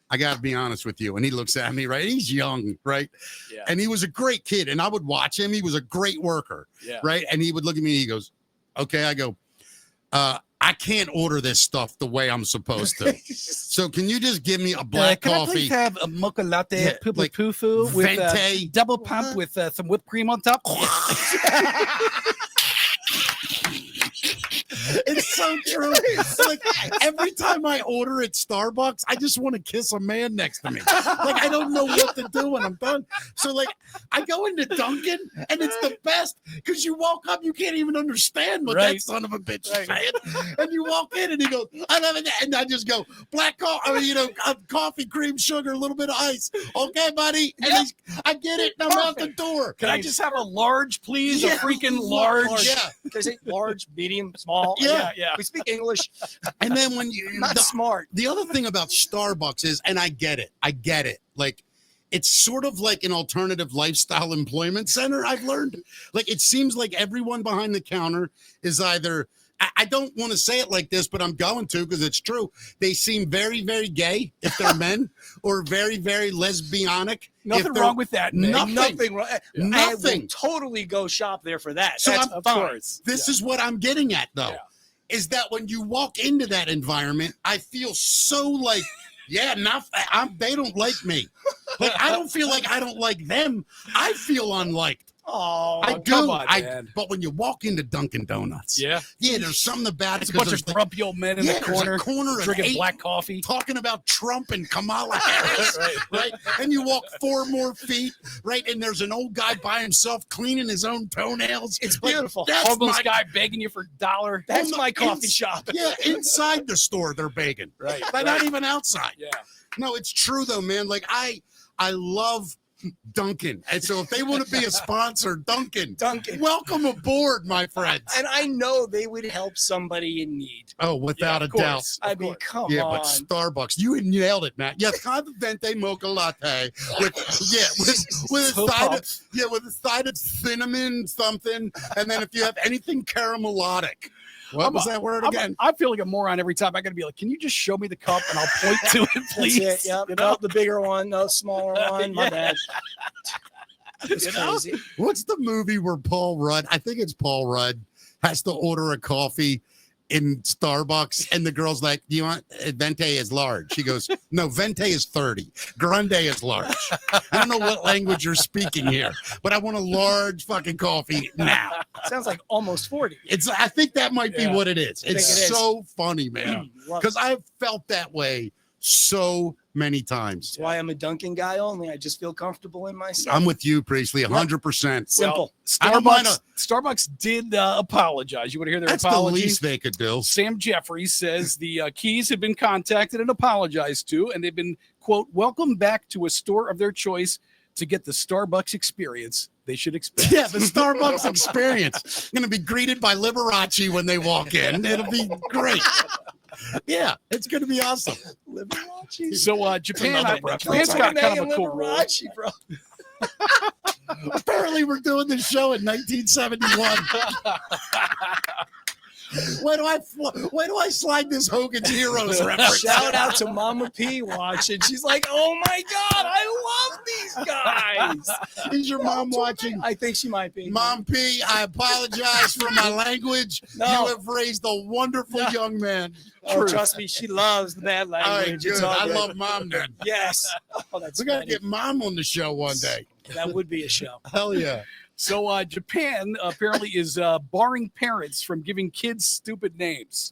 I got to be honest with you. And he looks at me, right? He's young, right? Yeah. And he was a great kid. And I would watch him. He was a great worker, right? And he would look at me and he goes, okay. I go, I can't order this stuff the way I'm supposed to. So can you just give me a black can coffee? I please have a mocha latte like pufu with double pump with some whipped cream on top? It's so true. Like every time I order at Starbucks, I just want to kiss a man next to me. Like I don't know what to do when I'm done. So like I go into Dunkin' and it's the best because you walk up, you can't even understand what that son of a bitch is saying. And you walk in and he goes, I love it. And I just go, black coffee, coffee, cream, sugar, a little bit of ice. Okay, buddy. And I get it. And I'm out the door. Can I just have a large, please? A freaking large. Yeah. Can I say large, medium, small? Yeah. We speak English. And then when you not smart. The other thing about Starbucks is, and I get it. Like it's sort of like an alternative lifestyle employment center. I've learned. Like it seems like everyone behind the counter is either. I don't want to say it like this, but I'm going to because it's true. They seem very, very gay if they're men, or very, very lesbianic. Nothing wrong with that. Nothing wrong. Nothing. I will totally go shop there for that. So That's of fine. course. This is what I'm getting at, though, is that when you walk into that environment, I feel so like, they don't like me. Like I don't feel like I don't like them. I feel unliked. Oh, I do. Come on, man. But when you walk into Dunkin' Donuts, there's something about it. It's a bunch of grumpy old men in the corner drinking black coffee, talking about Trump and Kamala Harris, right? And you walk 4 more feet, right? And there's an old guy by himself cleaning his own toenails. It's beautiful. Homeless guy begging you for $1. That's my coffee shop. Yeah, inside the store they're begging, right? But not even outside. Yeah. No, it's true though, man. Like I love Dunkin'. And so if they want to be a sponsor, Dunkin', welcome aboard, my friends. And I know they would help somebody in need. Oh, without a doubt. I mean, come on. Yeah, but Starbucks, you nailed it, Matt. Yes, kind of venti mocha latte with a side of cinnamon something, and then if you have anything caramelodic. What was that word again? I feel like a moron every time. I got to be like, can you just show me the cup and I'll point to it, please? That's it, yep. No, the bigger one, no, smaller one. My bad. It's crazy. What's the movie where Paul Rudd, I think it's Paul Rudd, has to order a coffee in Starbucks and the girl's like, do you want venti is large? She goes, no, venti is 30. Grande is large. I don't know what language you're speaking here, but I want a large fucking coffee now. Sounds like almost 40. I think that might be what it is. It's so funny, man. Love Because I've felt that way so many times. That's why I'm a Dunkin' guy only. I just feel comfortable in myself. I'm with you, Priestley, 100%. Simple. Starbucks did apologize. You want to hear their apology? That's the least they could do. Sam Jeffries says the Keys have been contacted and apologized to, and they've been, quote, welcomed back to a store of their choice to get the Starbucks experience they should expect. Yeah, the Starbucks experience. Going to be greeted by Liberace when they walk in. It'll be great. Yeah, it's going to be awesome. Liberace. So Japan's got kind of a cool rule. Bro. Apparently, we're doing this show in 1971. Where do I slide this Hogan's Heroes reference? Shout out to Mama P watching. She's like, "Oh my God, I love these guys." Is your mom watching? I think she might be. Mom P, I apologize for my language. No. You have raised a wonderful young man. Oh, trust me, she loves the bad All right, language. good. It's all I good. love Mom then. Yes. Oh, that's We got to funny. get Mom on the show one day. That would be a show. Hell yeah. So Japan apparently is barring parents from giving kids stupid names.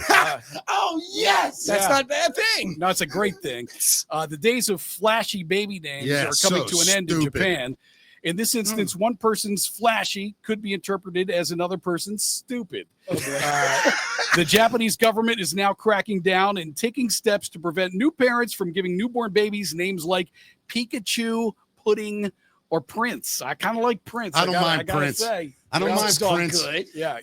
Oh, yes. That's Yeah. not a bad thing. No, it's a great thing. The days of flashy baby names Yeah, are coming so to an end in stupid. Japan. In this instance, one person's flashy could be interpreted as another person's stupid. The Japanese government is now cracking down and taking steps to prevent new parents from giving newborn babies names like Pikachu, Pudding, or Prince. I kind of like Prince. I don't mind gotta Prince. say. I don't mind all Prince. good. Yeah.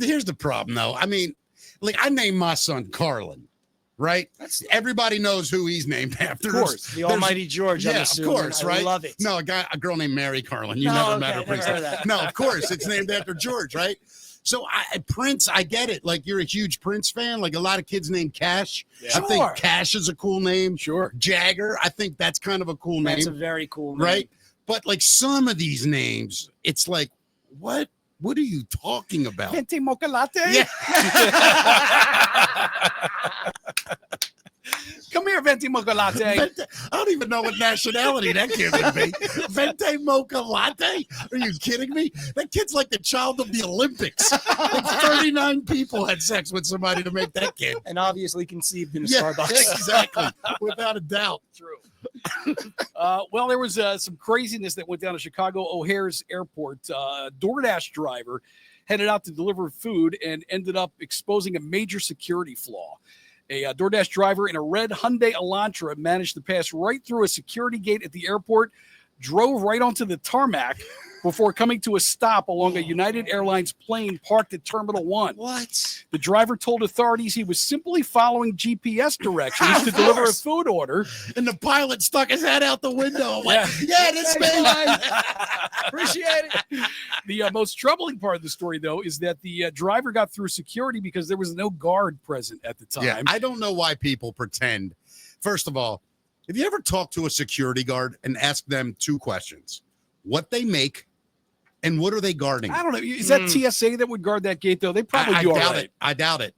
Here's the problem, though. I mean, like, I named my son Carlin, right? Everybody knows who he's named after. Of course. The Almighty George. I'm Yeah, of assuming. course, I right? love it. No, a girl named Mary Carlin. You No, never okay, met her. never Prince. heard of that. No, of course, it's named after George, right? So Prince, I get it. Like, you're a huge Prince fan. Like, a lot of kids named Cash. Yeah. I think Sure. Cash is a cool name. Sure. Jagger, I think that's kind of a cool name, That's a very cool name. right? But like some of these names, it's like, what? What are you talking about? Venti mocha latte? Yeah. Come here, Venti mocha latte. I don't even know what nationality that kid would be. Vente mocha latte? Are you kidding me? That kid's like the child of the Olympics. Like 39 people had sex with somebody to make that kid. And obviously conceived in a Yeah, Starbucks. exactly. Without a doubt. True. Well, there was some craziness that went down at Chicago O'Hare's airport. DoorDash driver headed out to deliver food and ended up exposing a major security flaw. A DoorDash driver in a red Hyundai Elantra managed to pass right through a security gate at the airport, drove right onto the tarmac before coming to a stop along a United Airlines plane parked at Terminal 1. What? The driver told authorities he was simply following GPS directions to deliver a food order. And the pilot stuck his head out the window. Yeah. Yeah, this man. Appreciate it. The most troubling part of the story, though, is that the driver got through security because there was no guard present at the time. Yeah, I don't know why people pretend. First of all, have you ever talked to a security guard and asked them two questions? What they make and what are they guarding? I don't know. Is that TSA that would guard that gate, though? They probably I do all doubt right. it. I doubt it.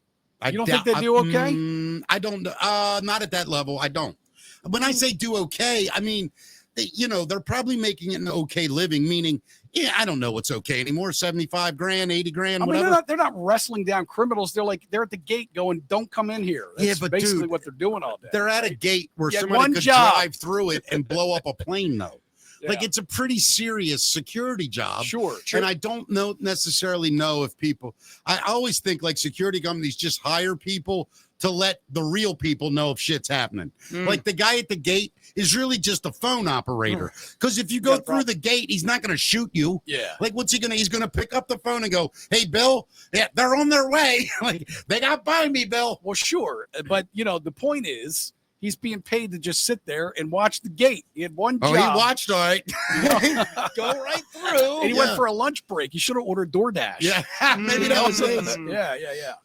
You don't think they do okay? I don't. Not at that level. I don't. When I say do okay, I mean, they're probably making it an okay living. Meaning, I don't know what's okay anymore. 75 grand, 80 grand, I mean, whatever. they're not wrestling down criminals. They're at the gate going, "Don't come in here." That's but basically dude, what they're doing all day. They're at a gate where You had somebody one could job. drive through it and blow up a plane, though. Like, Yeah. it's a pretty serious security job. Sure. And I don't necessarily know if people, I always think like security companies just hire people to let the real people know if shit's happening. Like the guy at the gate is really just a phone operator. Because if you go through the gate, he's not going to shoot you. Yeah. Like, what's he going to, he's going to pick up the phone and go, "Hey, Bill, yeah, they're on their way." Like, they got by me, Bill. Well, sure. But, the point is, he's being paid to just sit there and watch the gate. He had one job. Oh, he watched, all right. Go right through. And he went for a lunch break. He should have ordered DoorDash. Yeah, maybe that was it. Yeah.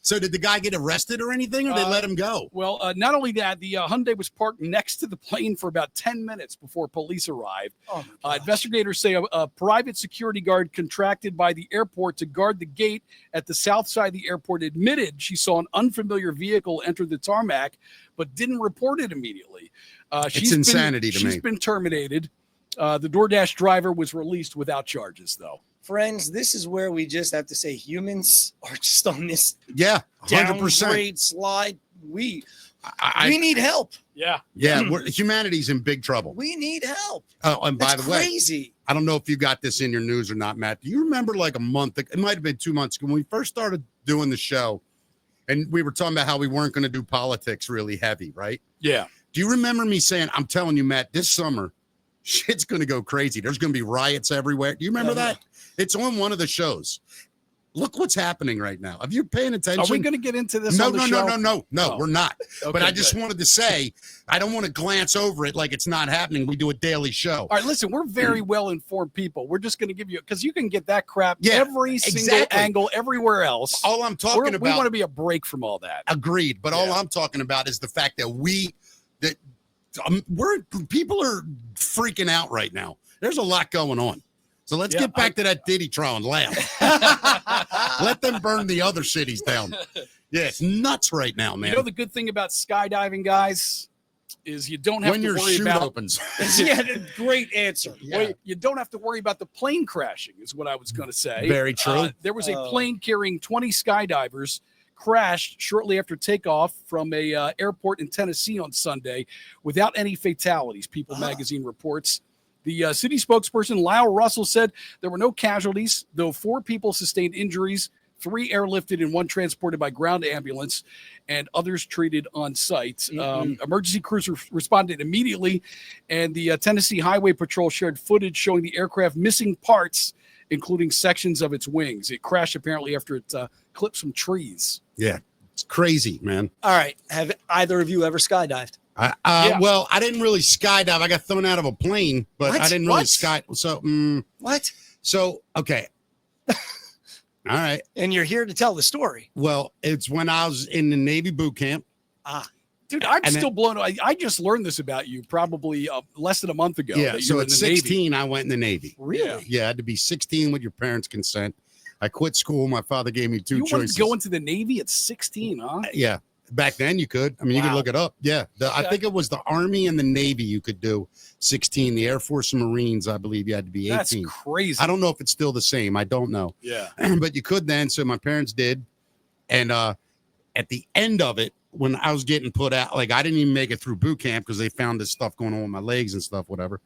So did the guy get arrested or anything, or they let him go? Well, not only that, the Hyundai was parked next to the plane for about 10 minutes before police arrived. Oh my God. Investigators say a private security guard contracted by the airport to guard the gate at the south side of the airport admitted she saw an unfamiliar vehicle enter the tarmac, but didn't report it immediately. It's insanity to me. She's been terminated. The DoorDash driver was released without charges, though. Friends, this is where we just have to say humans are just on this Yeah, 100%. downgrade slide. We I need help. Yeah. Yeah, humanity's in big trouble. We need help. Oh, and by That's the way, crazy. I don't know if you got this in your news or not, Matt. Do you remember like a month, it might have been 2 months ago, when we first started doing the show, and we were talking about how we weren't going to do politics really heavy, right? Yeah. Do you remember me saying, I'm telling you, Matt, this summer, shit's going to go crazy. There's going to be riots everywhere. Do you remember that? It's on one of the shows. Look what's happening right now. If you're paying attention. Are we going to get into this? No, on the show? No, we're not. Okay, but I just good. wanted to say, I don't want to glance over it like it's not happening. We do a daily show. All right, listen, we're very well-informed people. We're just going to give you, because you can get that crap every single angle, everywhere else. All I'm talking about. We want to be a break from all that. Agreed. But all I'm talking about is the fact that people are freaking out right now. There's a lot going on. So let's get back to that Diddy trial and laugh. Let them burn the other cities down. Yeah, it's nuts right now, man. You know the good thing about skydiving, guys, is you don't have to worry about opens. Yeah, great answer. Yeah. Well, you don't have to worry about the plane crashing, is what I was going to say. Very true. There was a plane carrying 20 skydivers crashed shortly after takeoff from a airport in Tennessee on Sunday without any fatalities, People magazine reports. The city spokesperson, Lyle Russell, said there were no casualties, though 4 people sustained injuries, 3 airlifted and 1 transported by ground ambulance, and others treated on site. Emergency crews responded immediately, and the Tennessee Highway Patrol shared footage showing the aircraft missing parts, including sections of its wings. It crashed apparently after it clipped some trees. Yeah, it's crazy, man. All right. Have either of you ever skydived? Well, I didn't really skydive. I got thrown out of a plane, but I didn't really So, what? So, okay. All right. And you're here to tell the story. Well, it's when I was in the Navy boot camp. Dude, I'm still blown away. I just learned this about you probably less than a month ago. Yeah, so at 16, I went in the Navy. Really? Yeah, I had to be 16 with your parents' consent. I quit school. My father gave me 2 choices. You wanted to go into the Navy at 16, huh? Yeah. Back then you could. I mean, you could look it up. Yeah. I think it was the Army and the Navy you could do 16. The Air Force and Marines, I believe you had to be 18. That's crazy. I don't know if it's still the same. I don't know. Yeah. But you could then. So my parents did. And at the end of it, when I was getting put out, like I didn't even make it through boot camp because they found this stuff going on with my legs and stuff, whatever.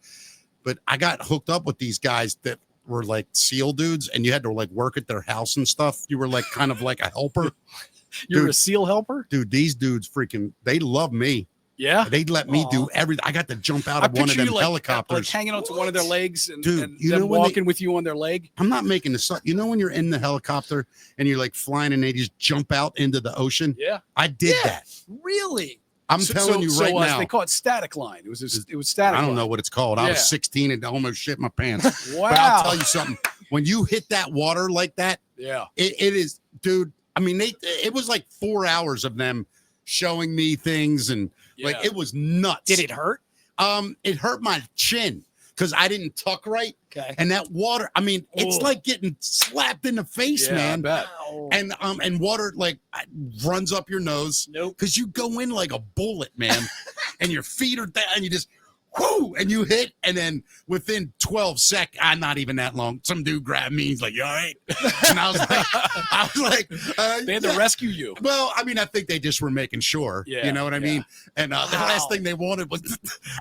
But I got hooked up with these guys that were like SEAL dudes, and you had to like work at their house and stuff. You were like kind of like a helper. You're a SEAL helper? Dude, these dudes they love me. Yeah. They'd let me do everything. I got to jump out of one of them helicopters. Like hanging onto one of their legs and, dude, and them walking with you on their leg. I'm not making this up. You know when you're in the helicopter and you're like flying and they just jump out into the ocean? Yeah. I did that. Really? I'm telling you right now. They call it static line. It was static I don't line. know what it's called. I was 16 and almost shit my pants. Wow. But I'll tell you something. When you hit that water like that, it is, dude. I mean, it was like 4 hours of them showing me things and like it was nuts. Did it hurt? It hurt my chin because I didn't tuck right. Okay. And that water, I mean, it's like getting slapped in the face, man. I bet. And water like runs up your nose. Nope. Because you go in like a bullet, man. And your feet are down and you just whoo, and you hit, and then within 12 seconds, not even that long, some dude grabbed me. He's like, "You all right?" And I was like, they had to rescue you. Well, I mean, I think they just were making sure. You know what I mean? And the last thing they wanted was,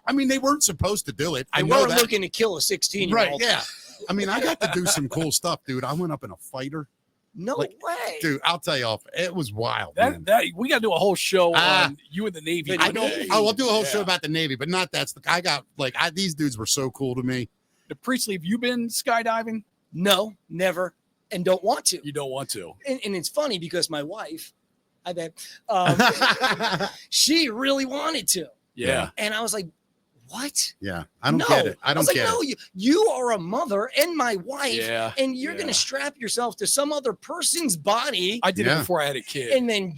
I mean, they weren't supposed to do it. They weren't looking to kill a 16-year-old. Right? Yeah. I mean, I got to do some cool stuff, dude. I went up in a fighter. No way, dude! I'll tell you off. It was wild. That we got to do a whole show on you and the Navy. I know. I'll do a whole show about the Navy, but not that's. I got like these dudes were so cool to me. The Priestley, have you been skydiving? No, never, and don't want to. You don't want to. And it's funny because my wife, I bet, she really wanted to. Yeah. And I was like, what? Yeah, I don't get it. I don't get it. No, you are a mother and my wife, and you're going to strap yourself to some other person's body. I did it before I had a kid. And then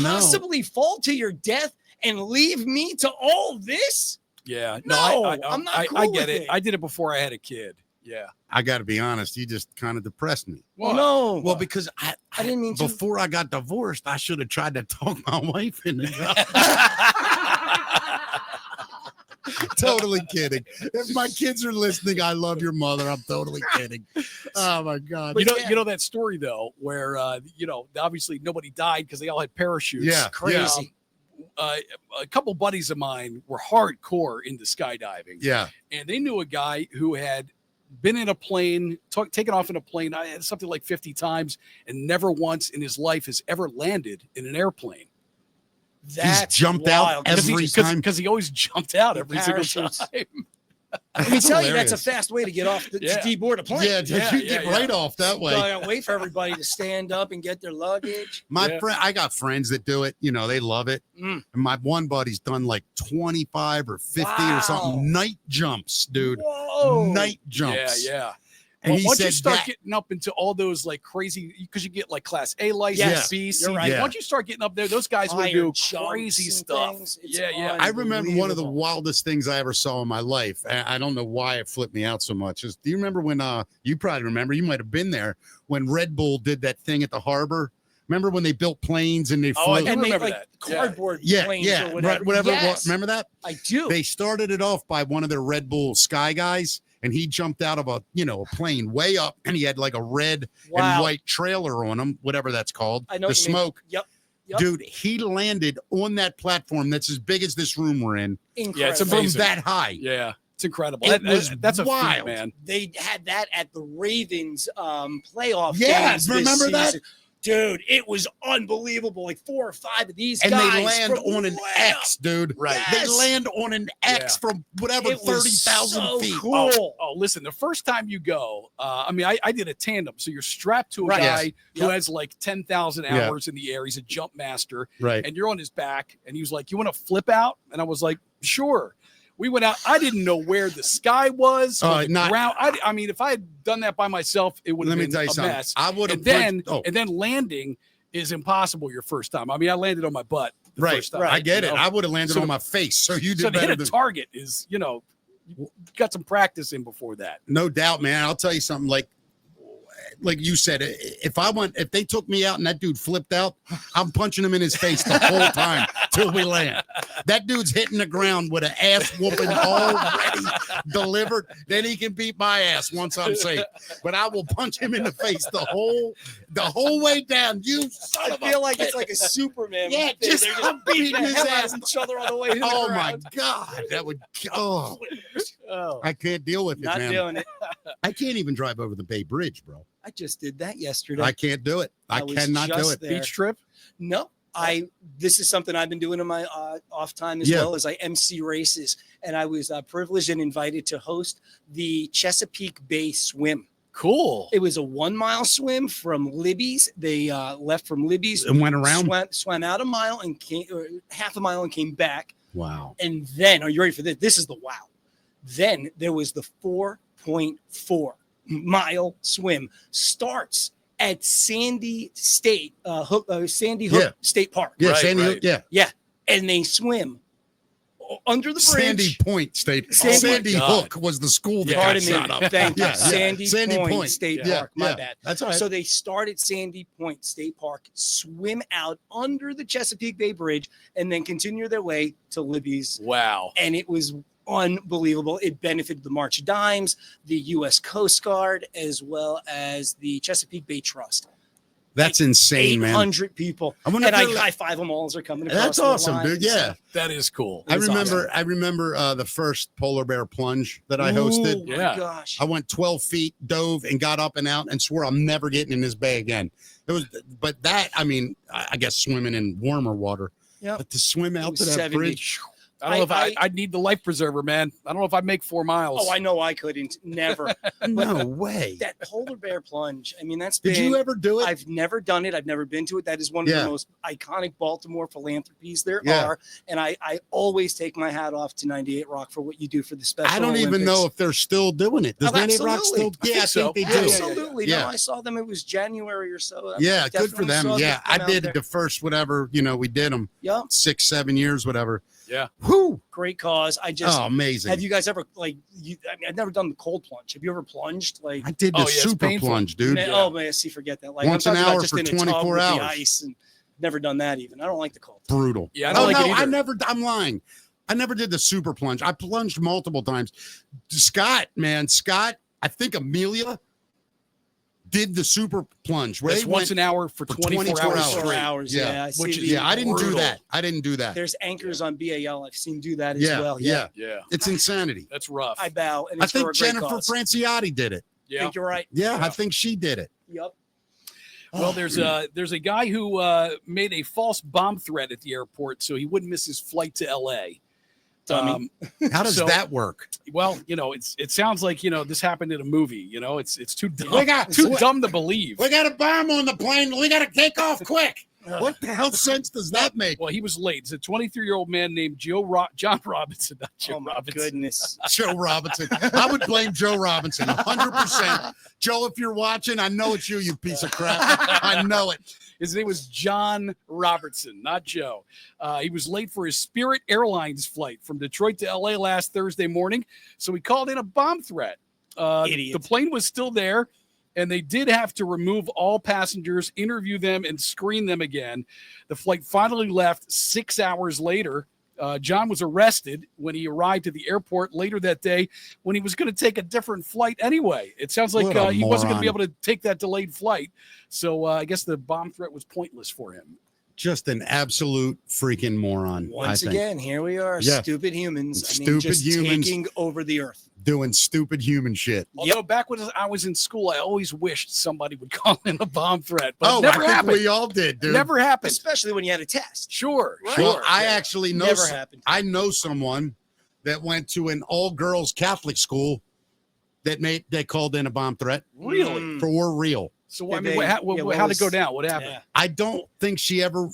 possibly fall to your death and leave me to all this? Yeah. No, I'm not cool I get with it. I did it before I had a kid. Yeah. I got to be honest. You just kind of depressed me. Well, no. Well, because I didn't mean to. Before I got divorced, I should have tried to talk my wife into it. Totally kidding. If my kids are listening, I love your mother. I'm totally kidding. Oh my God. But you know that story though, where obviously nobody died because they all had parachutes. Yeah, crazy. A couple buddies of mine were hardcore into skydiving. Yeah, and they knew a guy who had been in a plane, taken off in a plane, something like 50 times, and never once in his life has ever landed in an airplane. That's jumped wild. out every time because he always jumped out every single time. Let me tell you, that's a fast way to get off to deboard a plane. Yeah, you get right off that way. Don't wait for everybody to stand up and get their luggage. My friend, I got friends that do it. You know, they love it. And my one buddy's done like 25 or 50 or something. Night jumps, dude. Whoa. Night jumps. Yeah. And well, he once said you start that, getting up into all those like crazy, because you get like Class A license, B, C. Right. Once you start getting up there, those guys will do crazy stuff. Yeah. I remember one of the wildest things I ever saw in my life. I don't know why it flipped me out so much. Do you remember when you probably remember, you might have been there when Red Bull did that thing at the harbor? Remember when they built planes and they flew? I do remember like that. Cardboard planes or whatever. Whatever it was. Remember that? I do. They started it off by one of their Red Bull Sky guys. And he jumped out of a plane way up, and he had like a red and white trailer on him, whatever that's called. I know the smoke. Yep. Dude, he landed on that platform that's as big as this room we're in. Incredible. Yeah, it's amazing. From that high. Yeah, it's incredible. That's a wild, feat, man. They had that at the Ravens playoff games. Remember this that? season. Dude, it was unbelievable. Like 4 or 5 of these and guys. And they land on an X, dude. Right. Yes. They land on an X from whatever, 30,000 feet. Cool. Oh, listen, the first time you go, I did a tandem. So you're strapped to a guy who has like 10,000 hours in the air. He's a jump master. Right. And you're on his back. And he was like, you want to flip out? And I was like, sure. We went out. I didn't know where the sky was. Ground. I mean, if I had done that by myself, it would have been a mess. I would have. And then landing is impossible your first time. I mean, I landed on my butt. First time, I get it. I would have landed on my face. So you did so to better hit a target is, you got some practice in before that. No doubt, man. I'll tell you something. Like you said, if they took me out and that dude flipped out, I'm punching him in his face the whole time till we land. That dude's hitting the ground with an ass whooping already delivered. Then he can beat my ass once I'm safe. But I will punch him in the face the whole way down. You son of a feel like it's like a Superman. Yeah, just I'm beating his ass each other on the way. Oh my God, that would. I can't deal with it, man. Not doing it. I can't even drive over the Bay Bridge, bro. I just did that yesterday. I can't do it. I cannot do it. There. Beach trip? No. This is something I've been doing in my off time as well as I MC races. And I was privileged and invited to host the Chesapeake Bay Swim. Cool. It was a 1 mile swim from Libby's. They left from Libby's and went around, swam out a mile and came half a mile and came back. Wow. And then, are you ready for this? This is the wow. Then there was the 4.4 mile swim. Starts at Sandy Hook State Park. Yeah, Sandy Hook. Yeah. And they swim under the bridge. Sandy Point State. Sandy Hook was the school that got shot up. Thank you. Sandy Point State Park. My bad. That's all right. So they start at Sandy Point State Park, swim out under the Chesapeake Bay Bridge, and then continue their way to Libby's. Wow. And it was unbelievable. It benefited the March of Dimes, the U.S. Coast Guard, as well as the Chesapeake Bay Trust. That's insane, man. 800 people. I high-five them all as they're coming across. That's awesome, line, dude. Yeah. That is cool. I remember the first polar bear plunge that I hosted. Oh my gosh. I went 12 feet, dove, and got up and out and swore I'm never getting in this bay again. But that, I mean, I guess swimming in warmer water. Yeah. But to swim out to that 70. bridge. I don't know if I'd need the life preserver, man. I don't know if I'd make 4 miles. Oh, I know I couldn't. Never. No way. That polar bear plunge. I mean, Did you ever do it? I've never done it. I've never been to it. That is one of the most iconic Baltimore philanthropies there are. And I always take my hat off to 98 Rock for what you do for the Special I don't Olympics. even know if they're still doing it. Does 98 Rock still? Yeah, I think they do. Absolutely. No, I saw them. It was January or so. Yeah, good for them. Yeah, I did the first whatever, we did them. Yeah. 6-7 years, whatever. Yeah. Whoo. Great cause. Amazing. Have you guys ever I've never done the cold plunge. Have you ever plunged? I did the super plunge, dude. Oh man, forget that. Once an hour for 24 hours. The ice and never done that even. I don't like the cold. Brutal. Yeah, I don't like it either. I'm lying. I never did the super plunge. I plunged multiple times. Scott, I think Amelia did the super plunge. That's once an hour for 24 hours. Yeah. I didn't do that. There's anchors on BAL. I've seen do that as well. Yeah. It's insanity. That's rough. I bow. And I think Jennifer Franciotti did it. Yeah. I think you're right. Yeah, I think she did it. Yep. Well, there's a guy who made a false bomb threat at the airport so he wouldn't miss his flight to L.A. Dummy. How does that work? Well, it sounds like this happened in a movie. It's too dumb, We got- too dumb to believe. We got a bomb on the plane. We got to take off quick. What the hell sense does that make? Well, he was late. It's a 23-year-old man named John Robinson, not Joe Robinson. Goodness. Joe Robinson. I would blame Joe Robinson 100%. Joe, if you're watching, I know it's you piece of crap. I know it. His name was John Robertson, not Joe. He was late for his Spirit Airlines flight from Detroit to L.A. last Thursday morning, so he called in a bomb threat. Idiot. The plane was still there, and they did have to remove all passengers, interview them, and screen them again. The flight finally left 6 hours later. John was arrested when he arrived at the airport later that day when he was going to take a different flight anyway. It sounds like he wasn't going to be able to take that delayed flight. So I guess the bomb threat was pointless for him. Just an absolute freaking moron. Once again, here we are, stupid humans. Taking over the earth. Doing stupid human shit. Although back when I was in school, I always wished somebody would call in a bomb threat. But it never happened. We all did, dude. Never happened. Especially when you had a test. Sure. Well, I actually know. Never happened. I know someone that went to an all-girls Catholic school that they called in a bomb threat. Really? For real. So how'd it go down? What happened? Yeah. I don't think she ever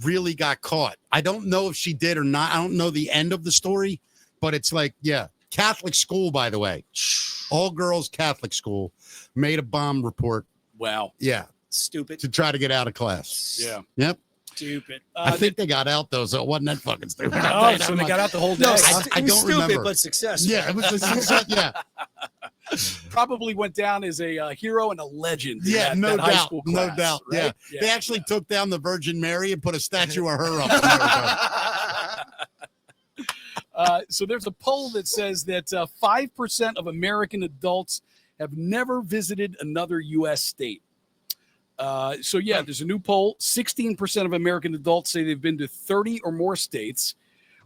really got caught. I don't know if she did or not. I don't know the end of the story, but it's like, Catholic school, by the way, all girls Catholic school made a bomb report. Wow. Yeah. Stupid. To try to get out of class. Yeah. Yep. Stupid. I think they got out though, so it wasn't that fucking stupid. So they got out the whole day. No, I It was don't stupid, remember. but successful. Yeah, it was a success. Yeah. Probably went down as a hero and a legend. In Yeah, that, no that high doubt. school No class, doubt. right? Yeah. They actually took down the Virgin Mary and put a statue of her up. So there's a poll that says that 5% of American adults have never visited another U.S. state. There's a new poll. 16% of American adults say they've been to 30 or more states,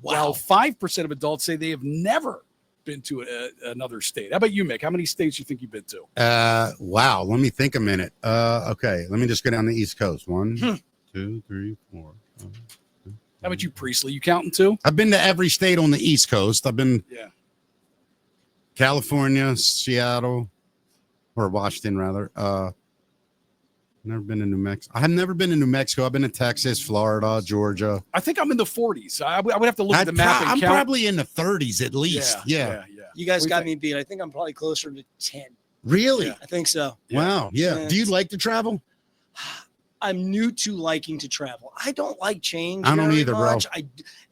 while 5% of adults say they have never been to another state. How about you, Mick? How many states do you think you've been to? Wow. Let me think a minute. Okay. Let me just go down the East Coast. 1, 2, 3, 4. 5. How about you, Priestley? You counting too? I've been to every state on the East Coast. I've been California, Seattle, or Washington, rather. Never been to New Mexico. I have never been to New Mexico. I've been to Texas, Florida, Georgia. I think I'm in the 40s. I would have to look at the map and I'm count. probably in the 30s at least. Yeah. You guys got me beat. I think I'm probably closer to 10. Really? I think so. Wow. Yeah. Do you like to travel? I'm new to liking to travel. I don't like change. I don't very either, much. bro.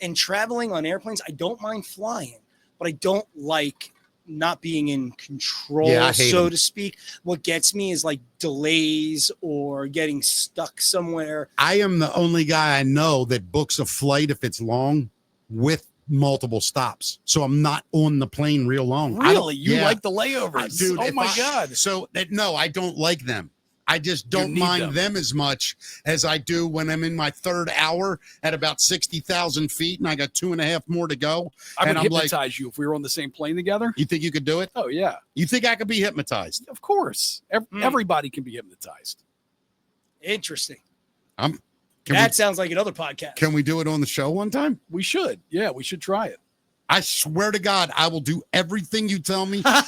And traveling on airplanes, I don't mind flying, but I don't like not being in control, so to speak. What gets me is like delays or getting stuck somewhere. I am the only guy I know that books a flight if it's long with multiple stops. So I'm not on the plane real long. Really? You like the layovers? Dude, oh my God. So no, I don't like them. I just don't mind them as much as I do when I'm in my third hour at about 60,000 feet and I got 2.5 more to go. I would hypnotize you if we were on the same plane together. You think you could do it? Oh, yeah. You think I could be hypnotized? Of course. Everybody can be hypnotized. Interesting. Sounds like another podcast. Can we do it on the show one time? We should. Yeah, we should try it. I swear to God, I will do everything you tell me. I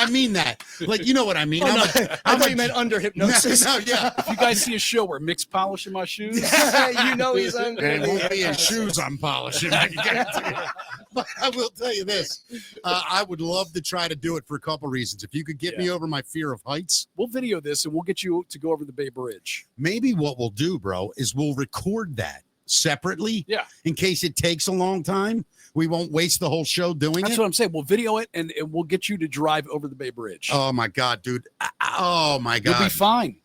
mean that. Like, you know what I mean? I thought you meant under hypnosis. Yeah. If you guys see a show where Mick's polishing my shoes, you know he's under. It won't be in shoes I'm polishing. I can guarantee you. But I will tell you this. I would love to try to do it for a couple reasons. If you could get me over my fear of heights. We'll video this and we'll get you to go over the Bay Bridge. Maybe what we'll do, bro, is we'll record that separately. Yeah. In case it takes a long time. We won't waste the whole show doing That's what I'm saying. We'll video it and we'll get you to drive over the Bay Bridge. Oh, my God, dude. Oh, my God. You'll be fine.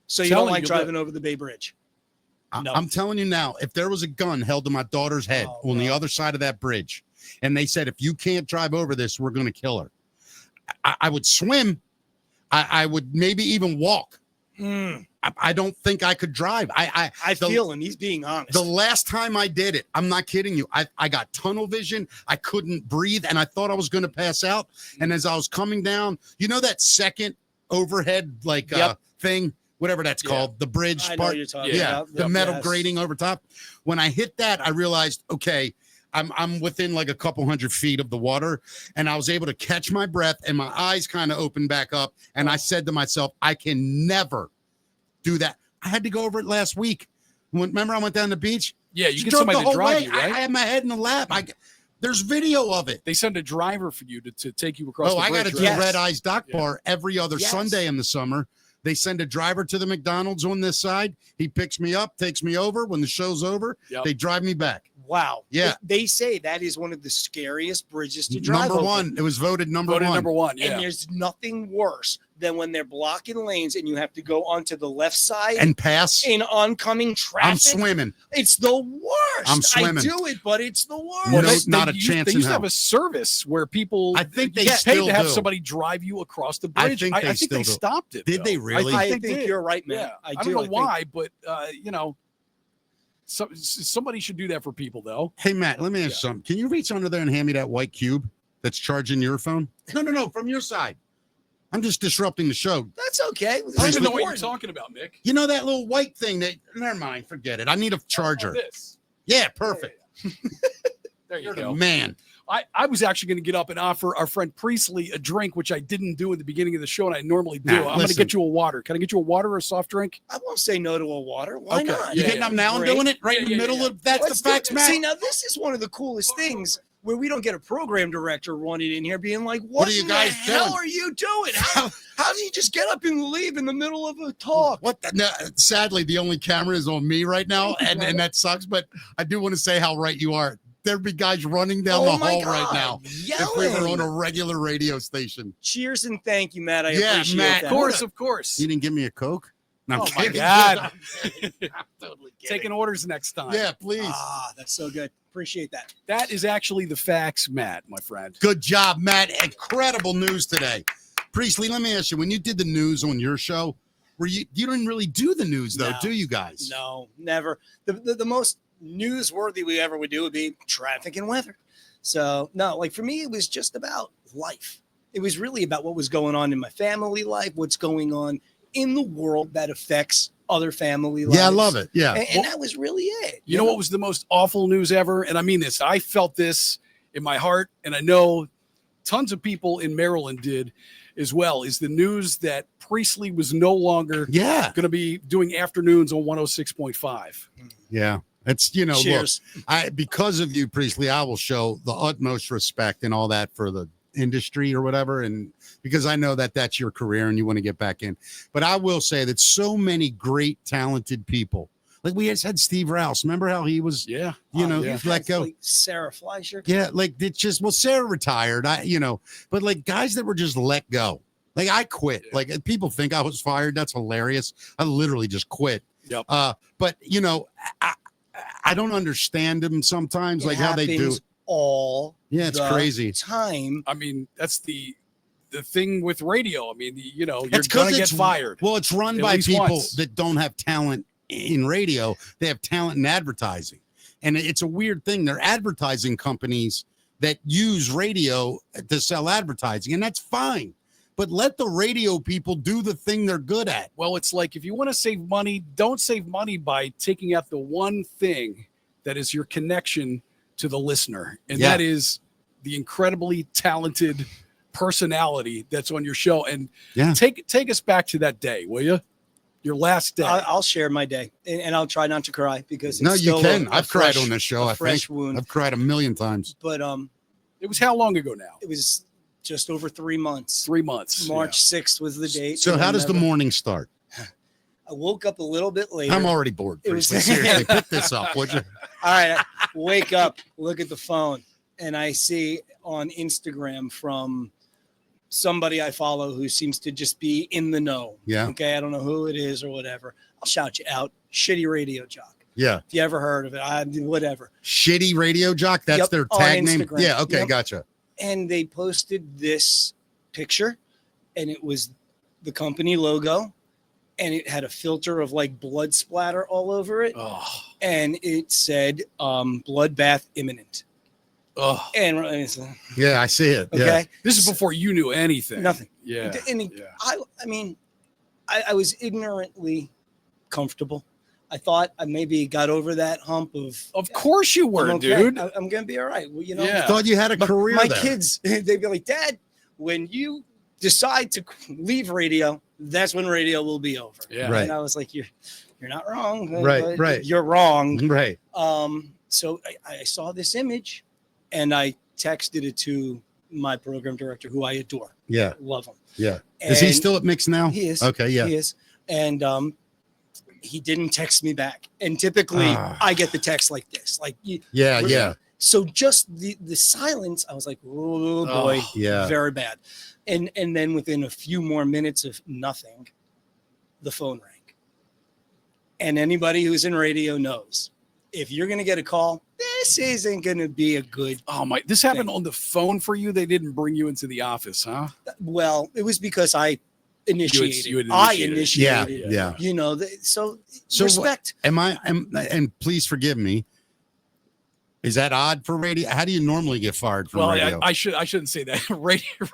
So you don't like driving over the Bay Bridge? No. I'm telling you now, if there was a gun held to my daughter's head on the other side of that bridge, and they said, if you can't drive over this, we're going to kill her. I would swim. I would maybe even walk. I don't think I could drive. I feel him. He's being honest. The last time I did it, I'm not kidding you. I got tunnel vision. I couldn't breathe, and I thought I was going to pass out. And as I was coming down, you know that second overhead thing, whatever that's called, the bridge I part. know you're talking about. The metal grating over top. When I hit that, I realized, okay, I'm within like a couple 100 feet of the water, and I was able to catch my breath, and my eyes kind of opened back up, and I said to myself, I can never do that. I had to go over it last week. Remember I went down the beach? Yeah, you get somebody to drive you, right? I had my head in the lap. There's video of it. They send a driver for you to take you across the bridge. I got to do Red Eyes Dock Bar every other Yes. Sunday in the summer. They send a driver to the McDonald's on this side. He picks me up, takes me over. When the show's over, they drive me back. Wow. Yeah. They say that is one of the scariest bridges to drive Number one. It was voted number one. Number one, yeah. And there's nothing worse than when they're blocking lanes and you have to go onto the left side and pass in oncoming traffic. I'm swimming. It's the worst. I'm swimming. I do it, but it's the worst. Well, not a chance They in used to hell. have a service where people I think they get still paid to have do. somebody drive you across the I bridge. think they still do. stopped it. Did though. they really? I they think did. you're right, man. Yeah. I don't know think- why, but somebody should do that for people, though. Hey, Matt, let me ask you something. Can you reach under there and hand me that white cube that's charging your phone? No, from your side. I'm just disrupting the show. That's okay. I don't even know what you're talking about, Mick. You know that little white thing that, never mind, forget it. I need a charger. This. Yeah, perfect. There you You're go. the man. I was actually going to get up and offer our friend Priestley a drink, which I didn't do at the beginning of the show, and I normally do. Nah, I'm going to listen. get you a water. Can I get you a water or a soft drink? I won't say no to a water. Why Okay. not? You Yeah, getting up now and Great. doing it right in the middle of that's Let's the facts, do it. Matt? See, now this is one of the coolest things where we don't get a program director running in here being like, What are you in guys the hell doing? are you doing? How do you just get up and leave in the middle of a talk? What? No, sadly, the only camera is on me right now, and that sucks. But I do want to say how right you are. There'd be guys running down the my hall God, right now if we were on a regular radio station. Cheers and thank you, Matt. I Yeah, appreciate Matt, that. Of course. You didn't give me a Coke? No, I'm Oh, my kidding. God. I'm kidding. I'm totally kidding. Taking orders next time. Yeah, please. That's so good. Appreciate that. That is actually the facts, Matt, my friend. Good job, Matt. Incredible news today. Priestley, let me ask you, when you did the news on your show, you didn't really do the news, though, No. do you guys? No, never. The most newsworthy we ever would do would be traffic and weather. So no, like for me, it was just about life. It was really about what was going on in my family life, what's going on in the world that affects other family lives. Yeah, I love it. Yeah. And that was really it. You know what was the most awful news ever? And I mean this. I felt this in my heart, and I know tons of people in Maryland did as well, is the news that Priestley was no longer Yeah. going to be doing afternoons on 106.5. Yeah. It's, look, Cheers. because of you, Priestley, I will show the utmost respect and all that for the industry or whatever. And because I know that that's your career and you want to get back in. But I will say that so many great, talented people, like we just had Steve Rouse. Remember how he was, Yeah. let go. Like Sarah Fleischer. Yeah. Like it's just, Sarah retired, but like guys that were just let go. Like I quit. Like people think I was fired. That's hilarious. I literally just quit. Yep. But I don't understand them sometimes, It like how they do. happens all Yeah, it's the crazy. time. I mean, that's the thing with radio. I mean, you're It's going 'cause to get it's- fired. Well, it's run At by least people once. that don't have talent in radio. They have talent in advertising. And it's a weird thing. They're advertising companies that use radio to sell advertising, and that's fine. But let the radio people do the thing they're good at. Well, it's like if you want to save money, don't save money by taking out the one thing that is your connection to the listener. And Yeah. that is the incredibly talented personality that's on your show. And Yeah. take us back to that day, will you? Your last day. I'll share my day, and I'll try not to cry because it's No, you still can. a I've cried fresh- on this show, a I fresh think. wound. I've cried a million times. But it was how long ago now? it was just over 3 months. 3 months. March 6th was the date. So and how I'll does the never- morning start? I woke up a little bit later. I'm already bored. It was- Priestley. Seriously, pick this up, would you? All right, I wake up, look at the phone, and I see on Instagram from somebody I follow who seems to just be in the know. Yeah. Okay, I don't know who it is or whatever. I'll shout you out. Shitty Radio Jock. Yeah. If you ever heard of it, whatever. Shitty Radio Jock. That's Yep, their on tag name. Instagram. Yeah. Okay. Yep. Gotcha. And they posted this picture, and it was the company logo, and it had a filter of like blood splatter all over it, Oh, and it said bloodbath imminent. oh. And it's, Yeah, I see it. okay, Yeah. This is before you knew anything. nothing. Yeah. And yeah. I mean, I was ignorantly comfortable. I thought I maybe got over that hump Of course you were, I'm okay. dude. I'm gonna be all right. Well, you know, Yeah. Thought you had a career my there. kids, they'd be like, Dad, when you decide to leave radio, that's when radio will be over. Yeah. Right. And I was like, you're not wrong. Right, right. You're wrong. Right. So I saw this image and I texted it to my program director, who I adore. Yeah. Love him. Yeah. Is he And still at Mix now? He is. Okay. Yeah. He is. And he didn't text me back. And typically I get the text like this. Like, Yeah. Yeah. so just the silence, I was like, oh boy, yeah. very bad. And then within a few more minutes of nothing, the phone rang. And anybody who's in radio knows, if you're going to get a call, this isn't going to be a good. Oh my! This happened on the phone for you. They didn't bring you into the office, huh? Well, it was because I initiated. You had I initiated. initiated. Yeah. You know, so Respect. respect. And please forgive me. Is that odd for radio? How do you normally get fired from radio? I shouldn't say that.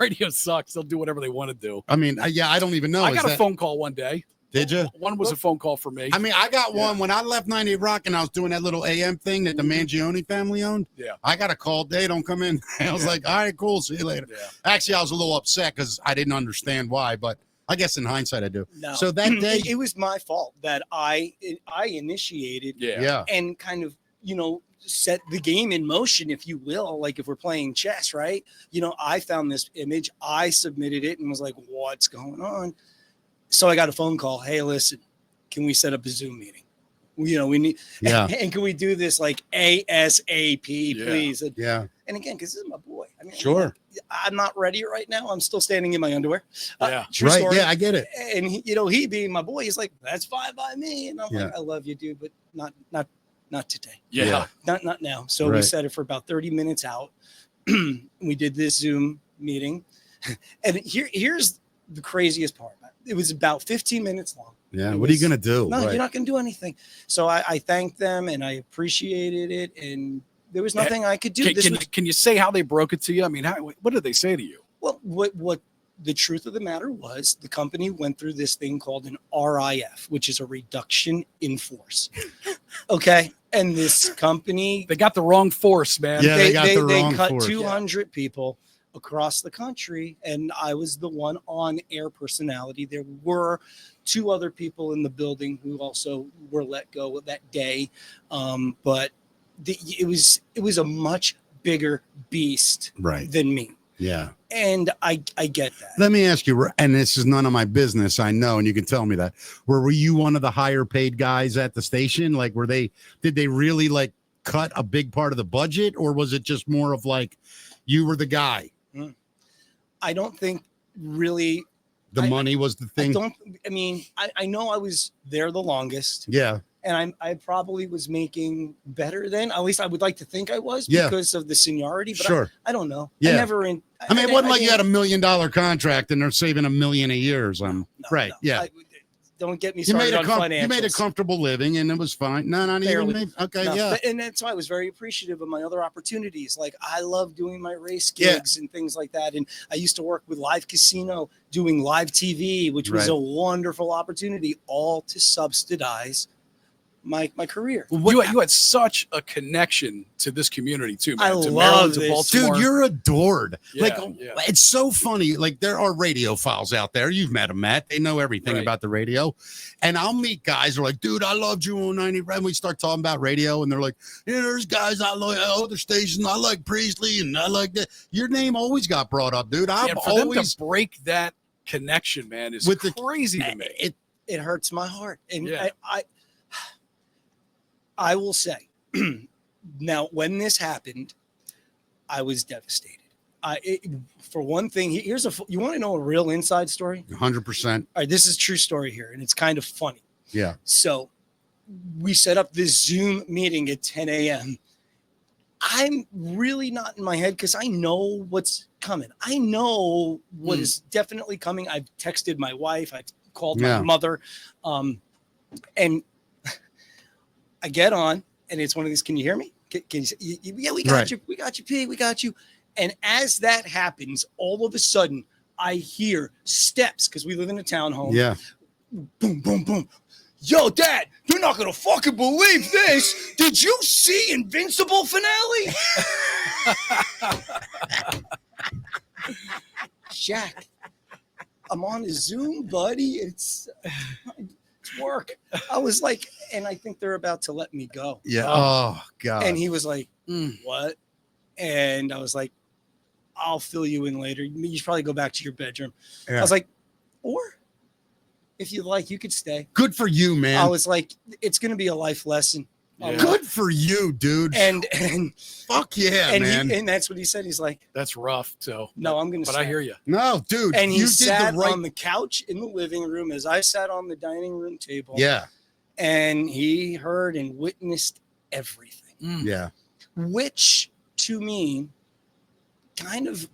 Radio sucks. They'll do whatever they want to do. I mean, I don't even know. I got a phone call one day. Did you? One was a phone call for me. I mean, I got one when I left 98 Rock and I was doing that little AM thing that the Mangione family owned. Yeah. I got a call. They don't come in. I was like, all right, cool. See you later. Yeah. Actually, I was a little upset because I didn't understand why, but I guess in hindsight I do. No. So that day, it was my fault that I initiated. Yeah. And kind of, you know, set the game in motion, if you will. Like if we're playing chess, right? You know, I found this image, I submitted it and was like, what's going on? So I got a phone call. Hey, listen, can we set up a Zoom meeting? You know, we need, and can we do this like ASAP, please? Yeah. And again, because this is my boy. I mean, Sure. I'm not ready right now. I'm still standing in my underwear. Yeah. True Right. story. Yeah, I get it. And he being my boy, he's like, that's fine by me. And I'm Yeah. like, I love you, dude, but not today. Yeah. Not now. So we set it for about 30 minutes out. We did this Zoom meeting. And here's the craziest part. It was about 15 minutes long. Yeah. What are you going to do? No, Right. you're not going to do anything. So I thanked them and I appreciated it. And there was nothing I could do. Can you say how they broke it to you? I mean, what did they say to you? Well, what the truth of the matter was, the company went through this thing called an RIF, which is a reduction in force. Okay. And this company, They got the wrong force, man. Yeah. They got the wrong cut force. 200 people across the country, and I was the one on-air personality. There were two other people in the building who also were let go that day, but it was a much bigger beast than me. Yeah. And I get that. Let me ask you, and this is none of my business, I know, and you can tell me that. Were you one of the higher paid guys at the station? Like, did they really like cut a big part of the budget, or was it just more of like you were the guy? I don't think really the money was the thing. I know I was there the longest. Yeah. And I probably was making better then. At least I would like to think I was Yeah. because of the seniority. But Sure. I don't know. Yeah. I mean, it wasn't like you had $1 million contract and they're saving $1 million a year or something. No. Yeah. Don't get me You started on financials. you made a comfortable living and it was fine. No, not Barely. even me. Okay. No. Yeah. And that's why I was very appreciative of my other opportunities. Like I love doing my race gigs and things like that. And I used to work with Live Casino doing live TV, which was a wonderful opportunity, all to subsidize my career. You had such a connection to this community too, man. I to love Maryland, this. to Baltimore. Dude, you're adored. Yeah, It's so funny. Like there are radio files out there. You've met them, Matt. They know everything about the radio. And I'll meet guys who are like, dude, I loved you on 90. And we start talking about radio and they're like, yeah, there's guys I like other stations. I like Priestley and I like that. Your name always got brought up, dude. For them to break that connection, man, is crazy to me. It hurts my heart. And I will say, now, when this happened, I was devastated. For one thing, you want to know a real inside story? 100%. All right, this is a true story here, and it's kind of funny. Yeah. So we set up this Zoom meeting at 10 a.m. I'm really not in my head because I know what's coming. I know what is definitely coming. I've texted my wife. I've called my mother. And I get on, and it's one of these, can you hear me? Can you say, yeah, we got you. We got you, P. We got you. And as that happens, all of a sudden, I hear steps because we live in a townhome. Yeah. Boom, boom, boom. yo, Dad, you're not going to fucking believe this. Did you see Invincible finale? Jack, I'm on a Zoom, buddy. It's work. I was like, and I think they're about to let me go. Yeah. Oh, God. And he was like, what? And I was like, I'll fill you in later. You should probably go back to your bedroom. Yeah. I was like, or if you like, you could stay. Good for you, man. I was like, it's going to be a life lesson. Yeah. Good for you, dude. And fuck yeah, man. And that's what he said. He's like, That's rough. So no, I'm going to But I hear you. No, dude. And he you sat did the right. on the couch in the living room as I sat on the dining room table. Yeah. And he heard and witnessed everything. Yeah. Which to me kind of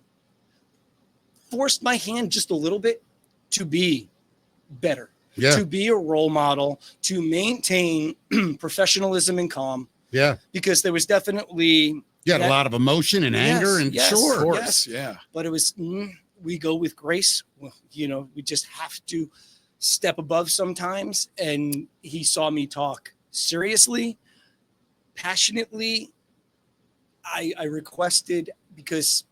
forced my hand just a little bit to be better, to be a role model, to maintain professionalism and calm. Yeah. Because there was definitely You had a lot of emotion and anger and sure. Of course. Yeah. But it was, we go with grace. Well, we just have to step above sometimes. And he saw me talk seriously, passionately. I requested because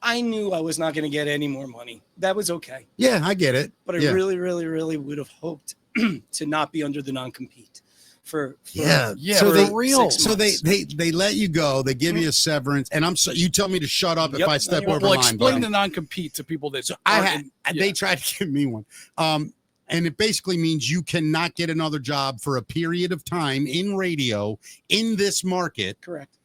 I knew I was not going to get any more money. That was okay. Yeah, I get it. But I really, really, really would have hoped to not be under the non-compete for So they let you go. They give you a severance, and you tell me to shut up if I step over line. Explain the non-compete to people that they tried to give me one. And it basically means you cannot get another job for a period of time in radio in this market. Correct.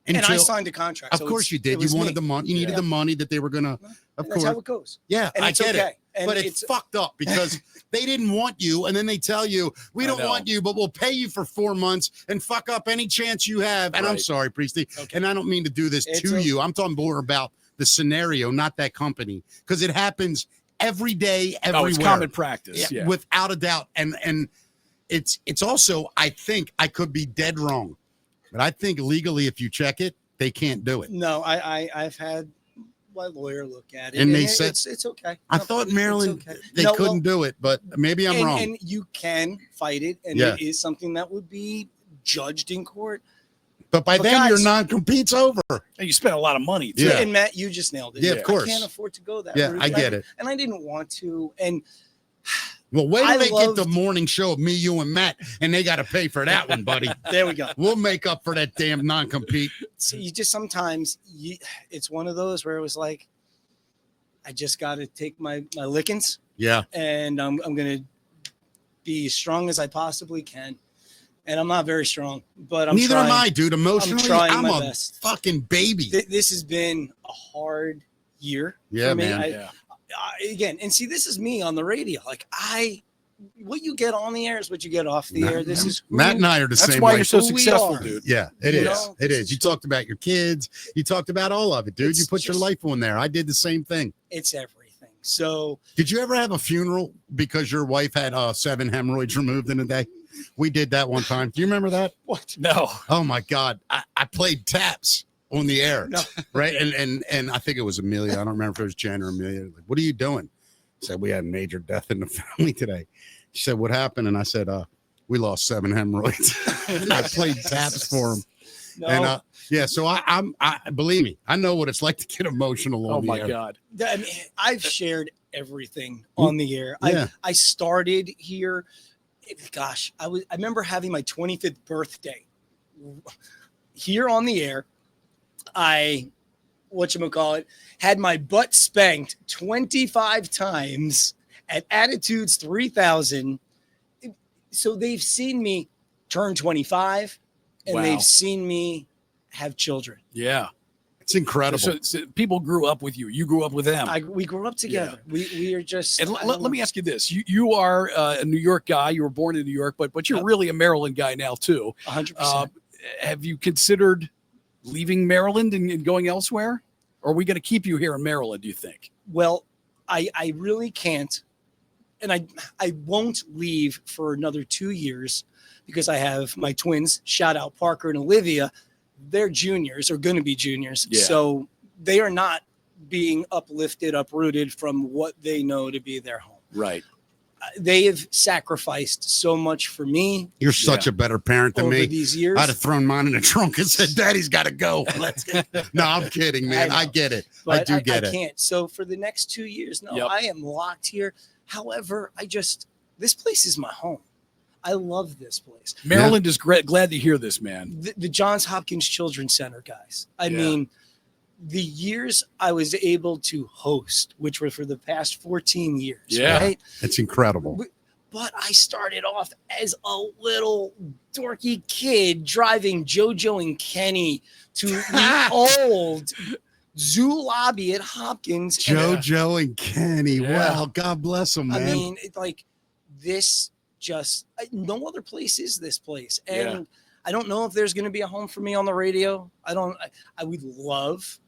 And I signed a contract. Of course you did. You wanted the money. You needed the money that they were going to, of course. That's how it goes. Yeah, and I get it. And but it's fucked up because they didn't want you. And then they tell you, we don't want you, but we'll pay you for 4 months and fuck up any chance you have. And I'm sorry, Priesty. Okay. And I don't mean to do this to you. I'm talking more about the scenario, not that company. Because it happens every day, everywhere. It's common practice. Yeah. Without a doubt. And it's also, I think I could be dead wrong. But I think legally, if you check it, they can't do it. No, I've had my lawyer look at it, and they said it's okay. I thought Maryland they couldn't do it, but maybe I'm wrong. And you can fight it, and it is something that would be judged in court. But then guys, your non-compete's over. And you spent a lot of money too. Yeah. And Matt, you just nailed it. Yeah, of course. I can't afford to go that route. I get it. And I didn't want to. And well, wait till they get the morning show of me, you, and Matt, and they got to pay for that one, buddy. There we go. We'll make up for that damn non-compete. So you just sometimes it's one of those where it was like, I just got to take my lickings. Yeah. And I'm going to be as strong as I possibly can. And I'm not very strong, but I'm Neither trying. am I, dude. Emotionally, I'm my a best. fucking baby. This has been a hard year for me. Man. Again, and see, this is me on the radio. Like what you get on the air is what you get off the air. This is Matt and I are the same. That's why way. you're so successful, dude. Yeah, it is. It is. You talked about your kids. You talked about all of it, dude. You put your life on there. I did the same thing. It's everything. So, did you ever have a funeral because your wife had 7 hemorrhoids removed in a day? We did that one time. Do you remember that? What? No. Oh my God. I played taps on the air. No. Right. And I think it was Amelia. I don't remember if it was Jen or Amelia. Like, what are you doing? I said, we had a major death in the family today. She said, what happened? And I said, we lost 7 hemorrhoids. And I played taps for him. No. And so I believe me, I know what it's like to get emotional on the air. Oh my God. I mean, I've shared everything on the air. Yeah. I started here. Gosh, I remember having my 25th birthday here on the air. Had my butt spanked 25 times at Attitudes 3000. So they've seen me turn 25 and they've seen me have children. Yeah. It's incredible. So people grew up with you. You grew up with them. We grew up together. Yeah. We are just. And let me ask you this: you are a New York guy. You were born in New York, but you're really a Maryland guy now too. 100%. Have you considered leaving Maryland and going elsewhere? Or are we going to keep you here in Maryland? Do you think? Well, I really can't, and I won't leave for another 2 years because I have my twins. Shout out Parker and Olivia. They're juniors or going to be juniors. Yeah. So they are not being uplifted, uprooted from what they know to be their home. Right. they have sacrificed so much for me. You're such a better parent than over me. these years. I'd have thrown mine in the trunk and said, Daddy's got to go. Let's go. No, I'm kidding, man. I get it. But I get it. I can't. So for the next 2 years, no, I am locked here. However, this place is my home. I love this place. Maryland is glad to hear this, man. The Johns Hopkins Children's Center, guys. I mean, the years I was able to host, which were for the past 14 years, right? It's incredible. But I started off as a little dorky kid driving JoJo and Kenny to the old zoo lobby at Hopkins. JoJo and Kenny. Wow. God bless them, man. I mean, this no other place is this place. And I don't know if there's going to be a home for me on the radio. I would love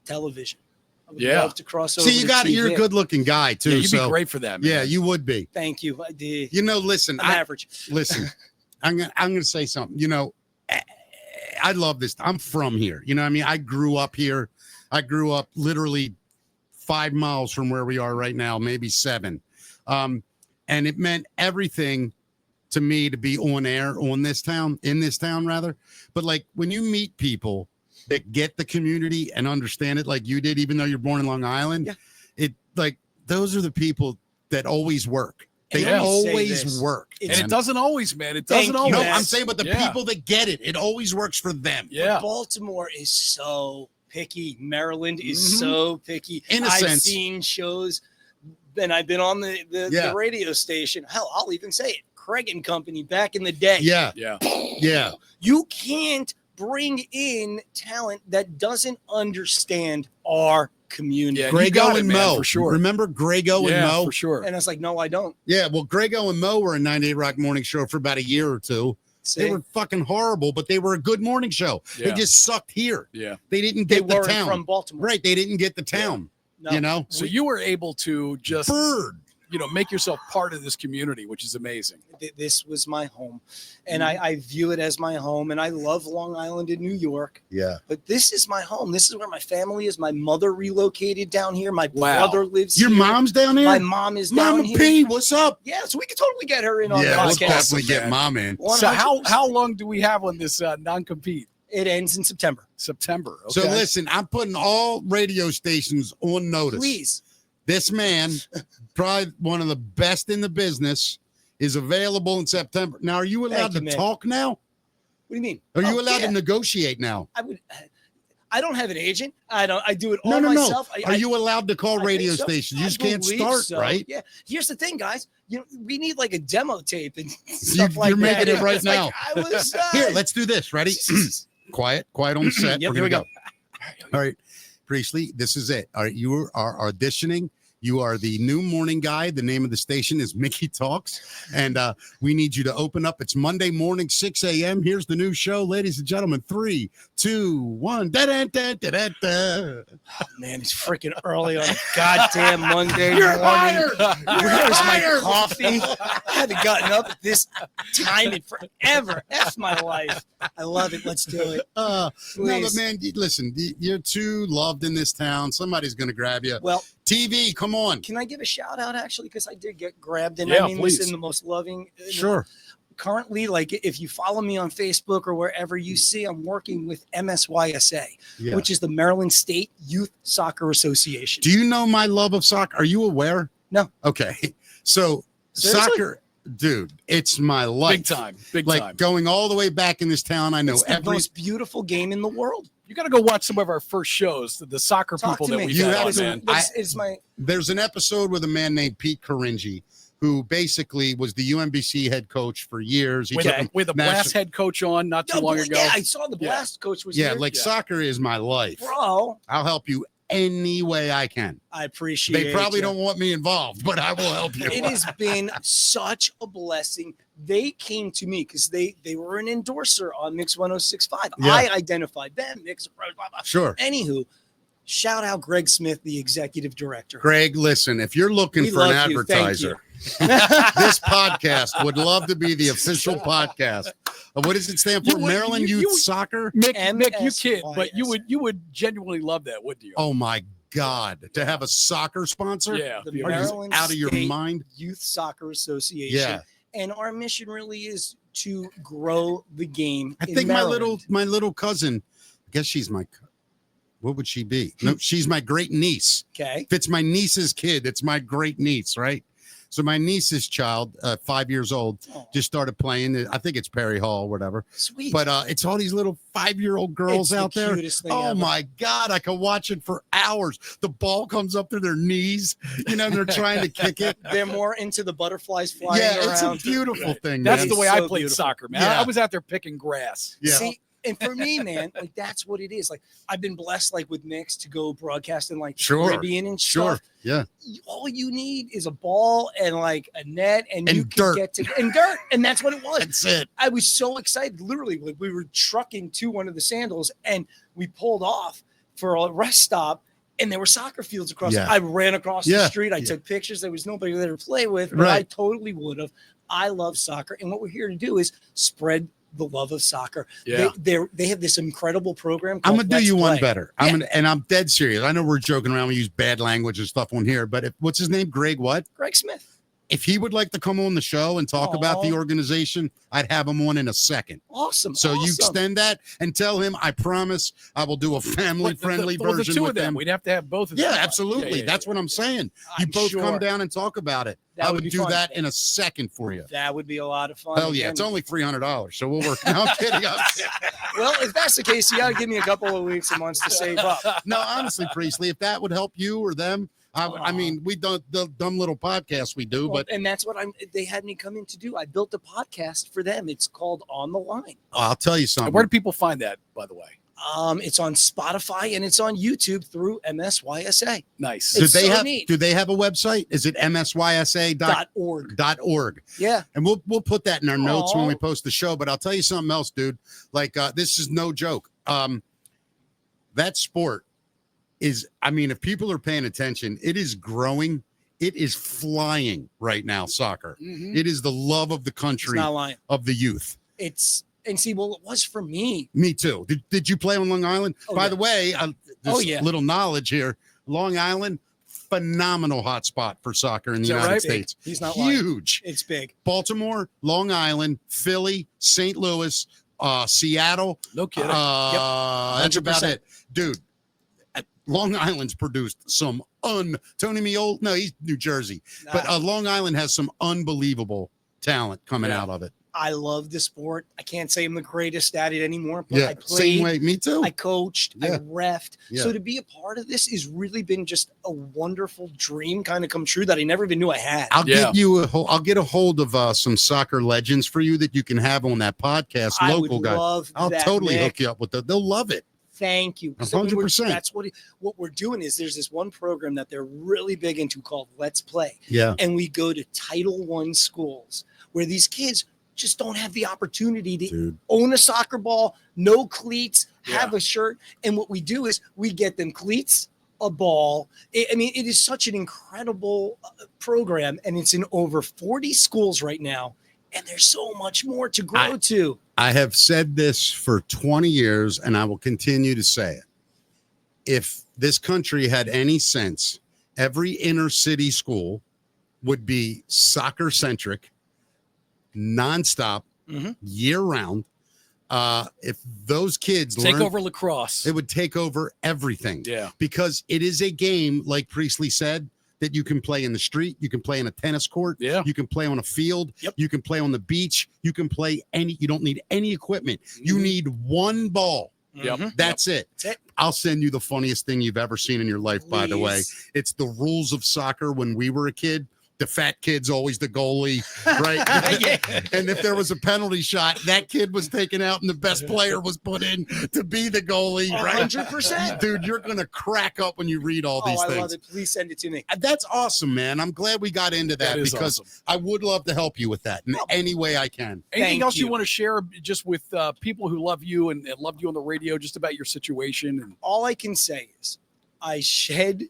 television. I would love to cross over. See, you're a good looking guy too. You'd be great for that, man. Yeah, you would be. Thank you. I did. Listen, I'm average. Listen, I'm gonna say something. I love this. I'm from here. You know what I mean? I grew up here. I grew up literally 5 miles from where we are right now, maybe 7. And it meant everything to me to be on air in this town rather. But like when you meet people that get the community and understand it like you did, even though you're born in Long Island, those are the people that always work. They always work. And it doesn't always, man. It doesn't always. No, I'm saying, but the people that get it, it always works for them. Yeah. But Baltimore is so picky. Maryland is so picky. In a I've sense. seen shows, and I've been on the radio station. Hell, I'll even say it. Craig and Company back in the day. Yeah. You can't bring in talent that doesn't understand our community. Yeah, Grego and Mo, for sure. Remember Grego and Mo? For sure. And I was like, no, I don't. Yeah, well, Grego and Mo were a 98 Rock morning show for about a year or two. See? They were fucking horrible, but they were a good morning show. They just sucked here. Yeah. They didn't get the town. From Baltimore. Right, they didn't get the town. No. So you were able to just make yourself part of this community, which is amazing. This was my home, and I view it as my home, and I love Long Island and New York. Yeah. But this is my home. This is where my family is. My mother relocated down here. My brother lives Your here. mom's down here? My mom is down here. Mama P, what's up? Yeah, so we could totally get her in on the Yeah, let's podcast. definitely get Mom in. 100%. So how long do we have on this non-compete? It ends in September. Okay. So listen, I'm putting all radio stations on notice. Please. This man, probably one of the best in the business, is available in September. Now, are you allowed to talk now? What do you mean? Are you allowed to negotiate now? I don't have an agent. I do it No, all myself. Are you allowed to call radio stations? You just can't start, right? Yeah. Here's the thing, guys. We need like a demo tape and stuff like You're that. making it right now. Here, let's do this. Ready? Quiet on the set. Yep, We're gonna go. All right, Priestley, this is it. All right, you are auditioning. You are the new morning guy. The name of the station is Mickey Talks. And we need you to open up. It's Monday morning, 6 a.m. Here's the new show, ladies and gentlemen. 3, 2, 1. Da-da-da-da-da-da. Oh, man, it's freaking early on a goddamn Monday You're morning. fired. Where's my coffee? I haven't gotten up at this time in forever. F my life. I love it. Let's do it. No, but man, listen, you're too loved in this town. Somebody's going to grab you. Well, TV, come on. Can I give a shout out actually? Because I did get grabbed, and Yeah, I mean please. this in the most loving. Sure. Currently, like if you follow me on Facebook or wherever you see, I'm working with MSYSA, which is the Maryland State Youth Soccer Association. Do you know my love of soccer? Are you aware? No. Okay. So Seriously? soccer, dude, it's my life. Big time. Going all the way back in this town, I know It's the most beautiful game in the world. You got to go watch some of our first shows. The soccer Talk people to that me. we've You had have on, to- man. It's my. There's an episode with a man named Pete Caringi, who basically was the UMBC head coach for years. With a Blast head coach on not too long ago. Yeah, I saw the Blast coach was here. Soccer is my life. Bro, I'll help you any way I can. I appreciate it. They probably don't want me involved, but I will help you. It has been such a blessing. They came to me because they were an endorser on Mix 106.5. Yeah. I identified them. Mix, blah, blah, blah. Sure. Anywho, shout out Greg Smith, the executive director. Greg, listen, if you're looking We for an love you. Thank advertiser, this podcast would love to be the official podcast. What does it stand for? Maryland Youth Soccer? Mick, you kid, but you would genuinely love that, wouldn't you? Oh my God, to have a soccer sponsor. Yeah. The Are you Maryland out of your State mind? Youth Soccer Association. Yeah. And our mission really is to grow the game. I in think Maryland. my little cousin, I guess she's what would she be? No, she's my great niece. Okay. If it's my niece's kid, it's my great niece, right? So my niece's child, 5 years old, just started playing. I think it's Perry Hall, whatever. Sweet. But it's all these little 5-year-old girls It's out the there. cutest thing Oh ever. my God, I could watch it for hours. The ball comes up to their knees, they're trying to kick it. They're more into the butterflies flying Yeah, around. it's a beautiful thing. That's man. the way So I played beautiful. soccer, man. Yeah. I was out there picking grass. Yeah. See, and for me, man, like that's what it is. Like I've been blessed, like with Mix, to go broadcast in like the Sure. Caribbean and Sure. stuff. Yeah. All you need is a ball and like a net, and you can dirt. get to and dirt, and that's what it was. That's it. I was so excited. Literally, like we were trucking to one of the sandals, and we pulled off for a rest stop. And there were soccer fields across. Yeah. I ran across the Yeah. street. I Yeah. took pictures. There was nobody there to play with, but Right. I totally would have. I love soccer, and what we're here to do is spread the love of soccer. Yeah. They have this incredible program. I'm called gonna do Let's you one Play. better. And I'm dead serious. I know we're joking around. We use bad language and stuff on here, but what's his name? Greg what? Greg Smith. If he would like to come on the show and talk about the Aw. organization, I'd have him on in a second. Awesome. So you awesome. extend that and tell him, I promise I will do a family-friendly Well, the version two with of them. them. We'd have to have both of them. Yeah, on. absolutely. Yeah. That's what I'm saying. You I'm both sure come down and talk about it. That I would would be do fun. that in a second for you. That would be a lot of fun. Hell yeah. Again, It's only $300. So we'll work. No, I'm kidding. well, if that's the case, you got to give me a couple of weeks and months to save up. No, honestly, Priestley, if that would help you or them, I Aw. mean, we don't the dumb little podcast we do, Well, but and that's what they had me come in to do. I built a podcast for them. It's called On the Line. I'll tell you something. Where do people find that, by the way? It's on Spotify and it's on YouTube through MSYSA. Nice. Do It's they so have neat. do they have a website? Is it msysa.org? Yeah. And we'll put that in our notes when Aw. we post the show. But I'll tell you something else, dude. Like this is no joke. That sport is, I mean, if people are paying attention, it is growing. It is flying right now, soccer. Mhm. It is the love of the It's country, not lying. of the youth. And see, well, it was for me. Me too. Did you play on Long Island? Oh, By yeah. the way, Oh, yeah. little knowledge here. Long Island, phenomenal hotspot for soccer in the Is that United right? States. He's not lying. Huge. It's big. Baltimore, Long Island, Philly, St. Louis, Seattle. No kidding. That's about 100%. it, dude. Long Island's produced some Tony Meola. No, he's New Jersey, but Long Island has some unbelievable talent coming Yeah. out of it. I love the sport. I can't say I'm the greatest at it anymore, but Yeah, I played. same way. Me too. I coached, I Yeah. refed. Yeah. So to be a part of this has really been just a wonderful dream kind of come true that I never even knew I had. I'll Yeah. get you I'll get a hold of some soccer legends for you that you can have on that podcast. I Local would guys. love I'll that, totally Nick. hook you up with that. They'll love it. Thank you. 100%. That's what we're doing is there's this one program that they're really big into called Let's Play. Yeah. And we go to Title I schools where these kids just don't have the opportunity to Dude. own a soccer ball, no cleats, have Yeah. a shirt. And what we do is we get them cleats, a ball. I mean, it is such an incredible program, and it's in over 40 schools right now. And there's so much more to grow to. I have said this for 20 years, and I will continue to say it. If this country had any sense, every inner city school would be soccer centric, nonstop, Mhm. year round. If those kids Take learned, over lacrosse. it would take over everything. Yeah. Because it is a game, like Priestley said, that you can play in the street, you can play in a tennis court, Yeah. you can play on a field, Yep. you can play on the beach, you can play you don't need any equipment. You Mhm. need one ball. Yep. Mhm. That's it. That's it. I'll send you the funniest thing you've ever seen in your life, by the way. Please. It's the rules of soccer when we were a kid. The fat kid's always the goalie, right? Yeah. And if there was a penalty shot, that kid was taken out and the best player was put in to be the goalie, right? 100%. Dude, you're going to crack up when you read all these I things. love it. Please send it to me. That's awesome, man. I'm glad we got into that, That is because awesome. I would love to help you with that in any way I can. Anything Thank else you you. want to share just with people who love you and loved you on the radio, just about your situation? And All I can say is I shed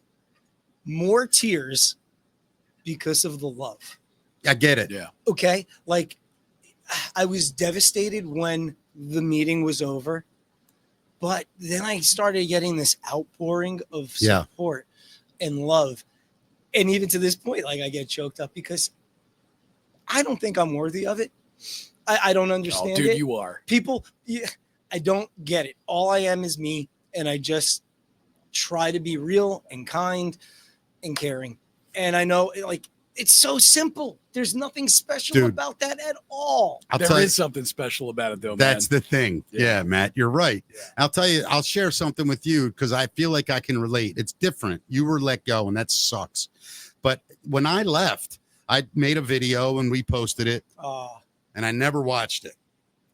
more tears because of the love. I get it. yeah, Okay. Like I was devastated when the meeting was over, but then I started getting this outpouring of Yeah. support. and love. And even to this point, like, I get choked up because I don't think I'm worthy of it. I don't understand dude, it. you are. People, yeah, I don't get it. All I am is me, and I just try to be real and kind and caring. And I know, like, it's so simple. There's nothing special about that at all. There is something special about it, though, That's man. the thing. Yeah, Matt, you're right. Yeah. I'll tell you, I'll share something with you because I feel like I can relate. It's different. You were let go, and that sucks. But when I left, I made a video and we posted it, and I never watched it.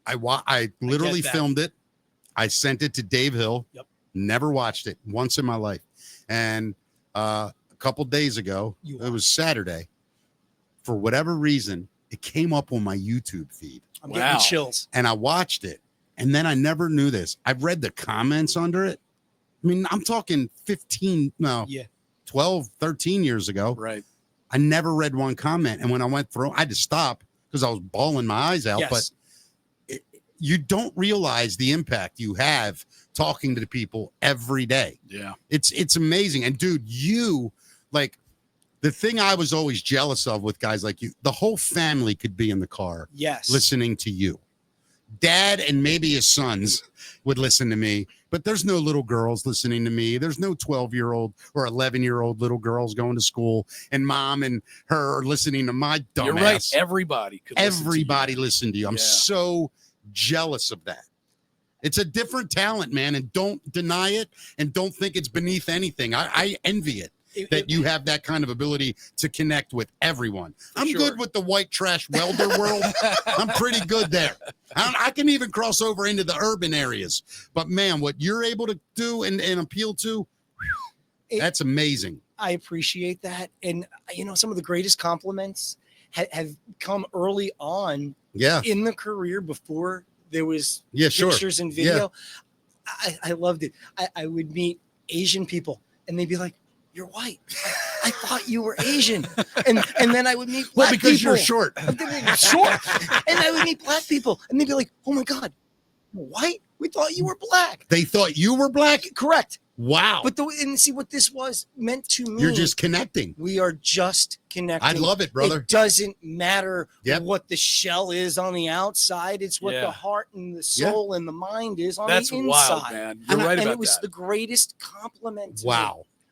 I literally filmed it. I sent it to Dave Hill. Yep. Never watched it once in my life. And a couple days ago, it was Saturday. For whatever reason, it came up on my YouTube feed. I'm getting chills. And I watched it. And then I never knew this. I've read the comments under it. I mean, I'm talking 12, 13 years ago. Right. I never read one comment. And when I went through, I had to stop because I was bawling my eyes out. Yes. But you don't realize the impact you have talking to the people every day. Yeah. It's amazing. And dude, you like the thing I was always jealous of with guys like you, the whole family could be in the car listening to you. Dad and maybe his sons would listen to me, but there's no little girls listening to me. There's no 12-year-old or 11-year-old little girls going to school, and mom and her are listening to my dumbass. You're right. Everybody could listen to you. I'm so jealous of that. It's a different talent, man, and don't deny it and don't think it's beneath anything. I envy it. That you have that kind of ability to connect with everyone. I'm good with the white trash welder world. I'm pretty good there. I can even cross over into the urban areas. But man, what you're able to do and appeal to, that's amazing. I appreciate that. And, you know, some of the greatest compliments have come early on in the career before there was pictures and video. Yeah. I loved it. I would meet Asian people and they'd be like, "You're white. I thought you were Asian." And then I would meet black people. Because you're short. Short. And I would meet black people. And they'd be like, "Oh, my God, you're white? We thought you were black." They thought you were black? Correct. Wow. But and see what this was meant to me. You're just connecting. We are just connecting. I love it, brother. It doesn't matter what the shell is on the outside. It's what the heart and the soul and the mind is on the inside. That's wild, man. You're right about that. And it was the greatest compliment to me.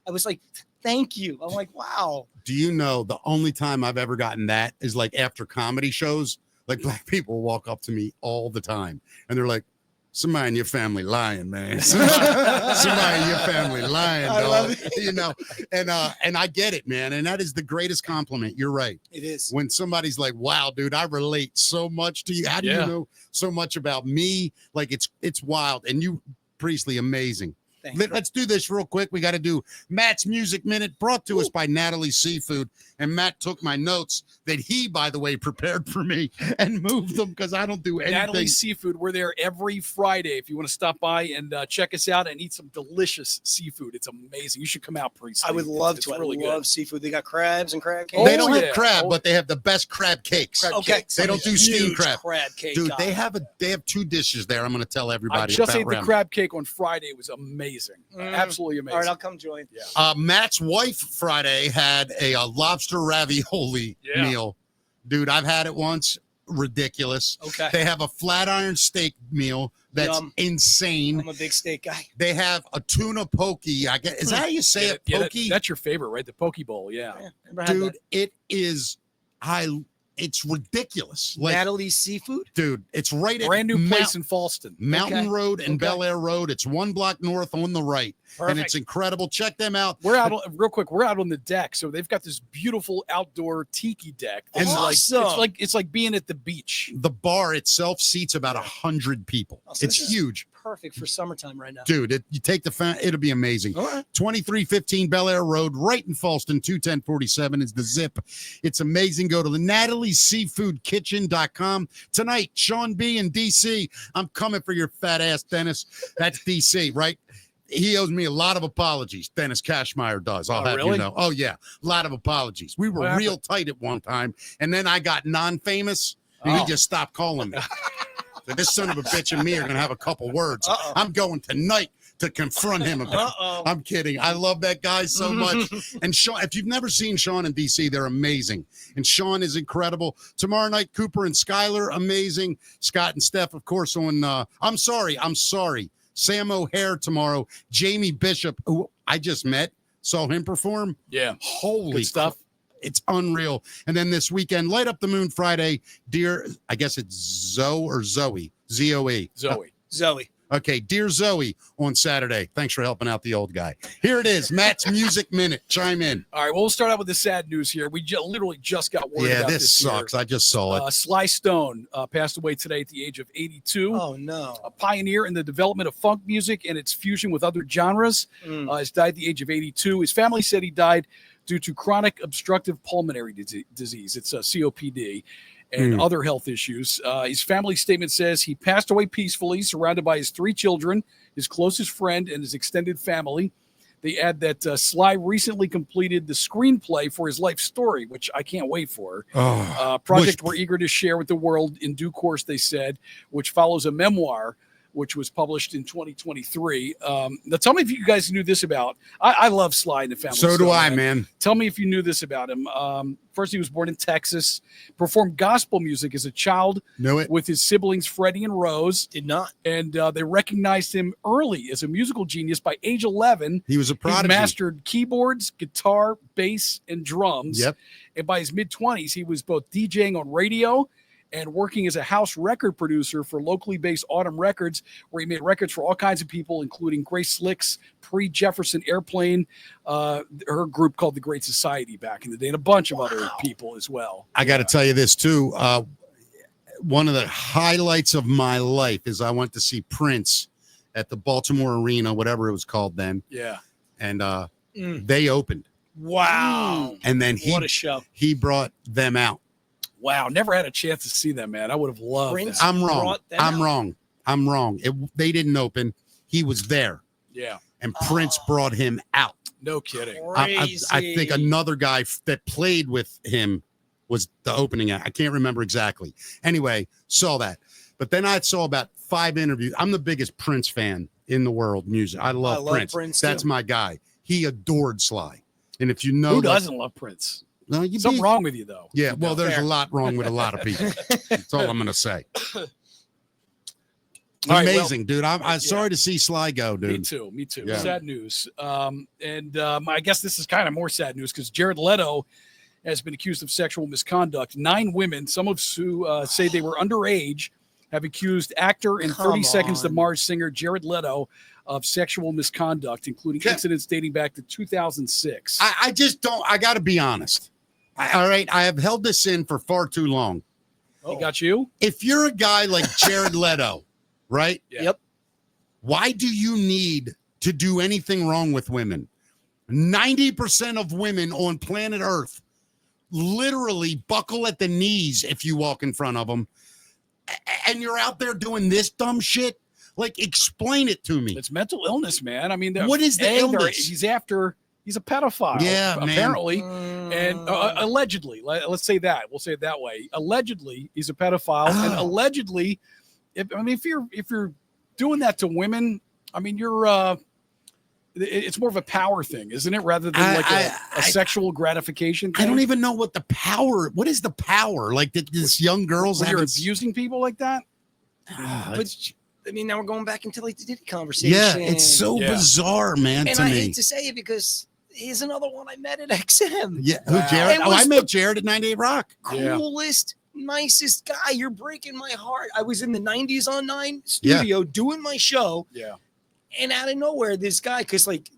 I was like, "Thank you." I'm like, wow. Do you know the only time I've ever gotten that is like after comedy shows? Like black people walk up to me all the time and they're like, "Somebody in your family lying, man. Somebody in your family lying, dog." I love it. You know, and I get it, man. And that is the greatest compliment. You're right. It is. When somebody's like, "Wow, dude, I relate so much to you. How do you know so much about me?" Like it's wild. And you, Priestley, amazing. Let's do this real quick. We got to do Matt's Music Minute, brought to us by Natalie Seafood. And Matt took my notes that he, by the way, prepared for me and moved them because I don't do anything. Natalie Seafood. We're there every Friday. If you want to stop by and check us out and eat some delicious seafood, it's amazing. You should come out, Priest. I would love to. Really I love seafood. They got crabs and crab cakes. They don't have crab, but they have the best crab cakes. They don't do steamed crab. Cake, dude. They have two dishes there. I'm going to tell everybody. I just ate the crab cake on Friday. It was amazing. Absolutely amazing. All right, I'll come join. Yeah. Matt's wife Friday had a lobster ravioli meal. Dude, I've had it once. Ridiculous. Okay. They have a flat iron steak meal that's insane. I'm a big steak guy. They have a tuna poke. I guess is that how you say it? Poke? That's your favorite, right? The poke bowl. Yeah. Dude, it is it's ridiculous. Like, Natalie's Seafood? Dude, it's right at brand new place in Falston. Mountain Road and Bel Air Road. It's one block north on the right. Perfect. And it's incredible. Check them out. We're out real quick. We're out on the deck. So they've got this beautiful outdoor tiki deck. And awesome. It's like being at the beach. The bar itself seats about 100 people. It's huge. Perfect for summertime right now. Dude, you take the fan, it'll be amazing. All right. 2315 Bel Air Road, right in Falston, 21047 is the zip. It's amazing. Go to the NatalieSeafoodKitchen.com. Tonight, Sean B in DC. I'm coming for your fat ass, Dennis. That's DC, right? He owes me a lot of apologies. Dennis Cashmeyer does. I'll have you know. Oh, yeah. A lot of apologies. We were real tight at one time. And then I got non-famous. And he just stopped calling me. So this son of a bitch and me are going to have a couple words. I'm going tonight to confront him about. I'm kidding. I love that guy so much. And Sean, if you've never seen Sean in DC, they're amazing. And Sean is incredible. Tomorrow night, Cooper and Skylar, amazing. Scott and Steph, of course, on I'm sorry. Sam O'Hare tomorrow. Jamie Bishop, who I just met, saw him perform. Yeah. Holy Good stuff. It's unreal. And then this weekend, Light Up the Moon Friday, Dear, I guess it's Zoe. Z-O-E. Zoe. Okay, Dear Zoe on Saturday. Thanks for helping out the old guy. Here it is, Matt's Music Minute. Chime in. All right, well, we'll start out with the sad news here. We literally just got word about this sucks. Year. I just saw it. Sly Stone passed away today at the age of 82. Oh, no. A pioneer in the development of funk music and its fusion with other genres. Has died at the age of 82. His family said he died due to chronic obstructive pulmonary disease. It's a COPD. And other health issues. His family statement says he passed away peacefully, surrounded by his 3 children, his closest friend, and his extended family. They add that Sly recently completed the screenplay for his life story, which I can't wait for. Project we're eager to share with the world in due course, they said, which follows a memoir, which was published in 2023. Now, tell me if you guys knew this about. I love Sly and the Family. So do I, man. Tell me if you knew this about him. First, he was born in Texas, performed gospel music as a child with his siblings Freddie and Rose. Did not. And they recognized him early as a musical genius. By age 11, he was a prodigy. He mastered keyboards, guitar, bass, and drums. Yep. And by his mid-20s, he was both DJing on radio and working as a house record producer for locally based Autumn Records, where he made records for all kinds of people, including Grace Slick's Pre-Jefferson Airplane, her group called The Great Society back in the day, and a bunch of other people as well. I got to tell you this, too. One of the highlights of my life is I went to see Prince at the Baltimore Arena, whatever it was called then. Yeah. And they opened. Wow. And then what a show. He brought them out. Wow, never had a chance to see them, man. I would have loved Prince that. I'm wrong. They didn't open. He was there. Yeah. And Prince brought him out. No kidding. I think another guy that played with him was the opening act. I can't remember exactly. Anyway, saw that. But then I saw about 5 interviews. I'm the biggest Prince fan in the world, music. I love Prince. That's my guy. He adored Sly. And if you know, who doesn't love Prince? No, something wrong with you, though. Yeah, well, there's a lot wrong with a lot of people. That's all I'm going to say. Amazing, dude. I'm sorry to see Sly go, dude. Me too. Yeah. Sad news. I guess this is kind of more sad news because Jared Leto has been accused of sexual misconduct. 9 women, some of who say they were underage, have accused actor and 30 Seconds to Mars singer Jared Leto of sexual misconduct, including incidents dating back to 2006. I just don't. I got to be honest. All right, I have held this in for far too long. He got you? If you're a guy like Jared Leto, right? Yeah. Yep. Why do you need to do anything wrong with women? 90% of women on planet Earth literally buckle at the knees if you walk in front of them. And you're out there doing this dumb shit? Like, explain it to me. It's mental illness, man. I mean, what is the illness? He's a pedophile, apparently, and allegedly. Let's say that. We'll say it that way. Allegedly, he's a pedophile, and allegedly, if you're doing that to women, I mean, it's more of a power thing, isn't it? Rather than like a sexual gratification thing. I don't even know what the power. What is the power? Like this young girl's you're abusing people like that. But I mean, now we're going back into like the Diddy conversation. Yeah, it's so bizarre, man. And to I me, hate to say it because he's another one I met at XM. Yeah, who Jared? I met Jared at 98 Rock. Coolest, nicest guy. You're breaking my heart. I was in the 90s on 9 studio doing my show. Yeah. And out of nowhere, this guy, because like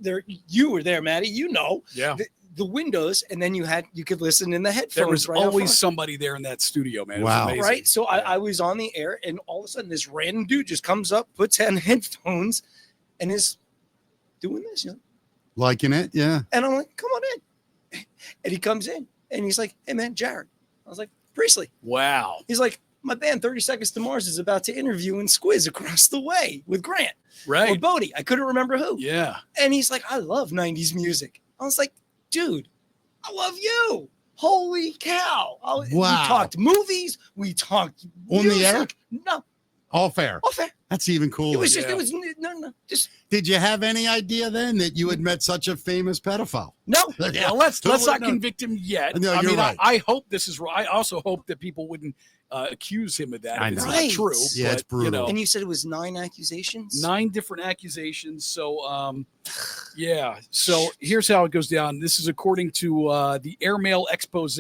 you were there, Maddie. You know. Yeah. The windows, and then you could listen in the headphones. There was always somebody there in that studio, man. Wow. It was right? So I was on the air, and all of a sudden, this random dude just comes up, puts on headphones, and is doing this, liking it, yeah. And I'm like, come on in. And he comes in, and he's like, hey, man, Jared. I was like, Priestley. Wow. He's like, my band, 30 Seconds to Mars, is about to interview in Squiz across the way with Grant. Right. Or Bodie. I couldn't remember who. Yeah. And he's like, I love 90s music. I was like, dude, I love you. Holy cow. We talked movies. We talked on music. the air? No. All fair. All fair. That's even cooler. It was just, it was no, just Did you have any idea then that you had met such a famous pedophile? no. Yeah. Well, let's not No. convict him yet. No, I you're mean, right. I hope this is right. I also hope that people wouldn't accuse him of that. I If it's know. not Right. true. Yeah, it's brutal. You know, And you said it was 9 accusations. 9 different accusations. So, yeah. So here's how it goes down. This is according to the Airmail expose.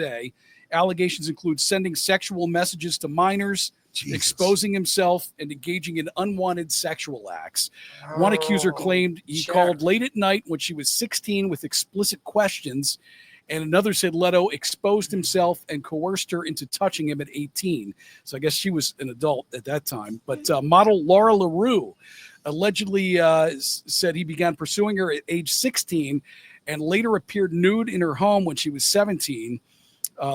Allegations include sending sexual messages to minors, Jesus. exposing himself, and engaging in unwanted sexual acts. One accuser claimed he Sure. called late at night when she was 16 with explicit questions, and another said Leto exposed himself and coerced her into touching him at 18. So I guess she was an adult at that time. But model Laura LaRue allegedly said he began pursuing her at age 16 and later appeared nude in her home when she was 17.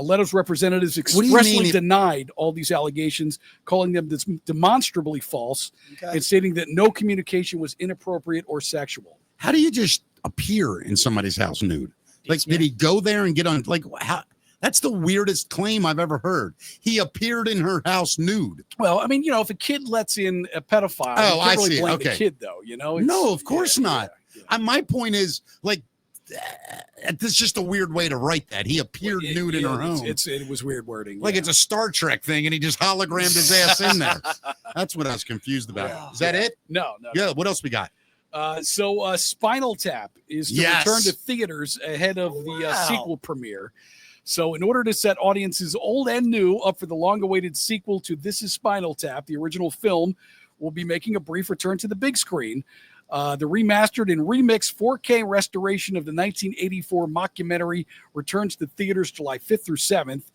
Leto's representatives What do you expressly mean denied all these allegations, calling them demonstrably false, Okay. and stating that no communication was inappropriate or sexual. How do you just appear in somebody's house nude? Like, did he go there and get on? Like, how? That's the weirdest claim I've ever heard. He appeared in her house nude. Well, I mean, if a kid lets in a pedophile, Oh, you can't I really see. blame Okay. the kid, though. No, of course not. Yeah. My point is, like, this is just a weird way to write that. He appeared nude in her home. It was weird wording. Like it's a Star Trek thing, and he just hologrammed his ass in there. That's what I was confused about. Wow. Is that it? no. Yeah. What else we got? So Spinal Tap is to Yes. return to theaters ahead of the Wow. sequel premiere. So in order to set audiences old and new up for the long-awaited sequel to This Is Spinal Tap, the original film will be making a brief return to the big screen. The remastered and remixed 4K restoration of the 1984 mockumentary returns to theaters July 5th through 7th.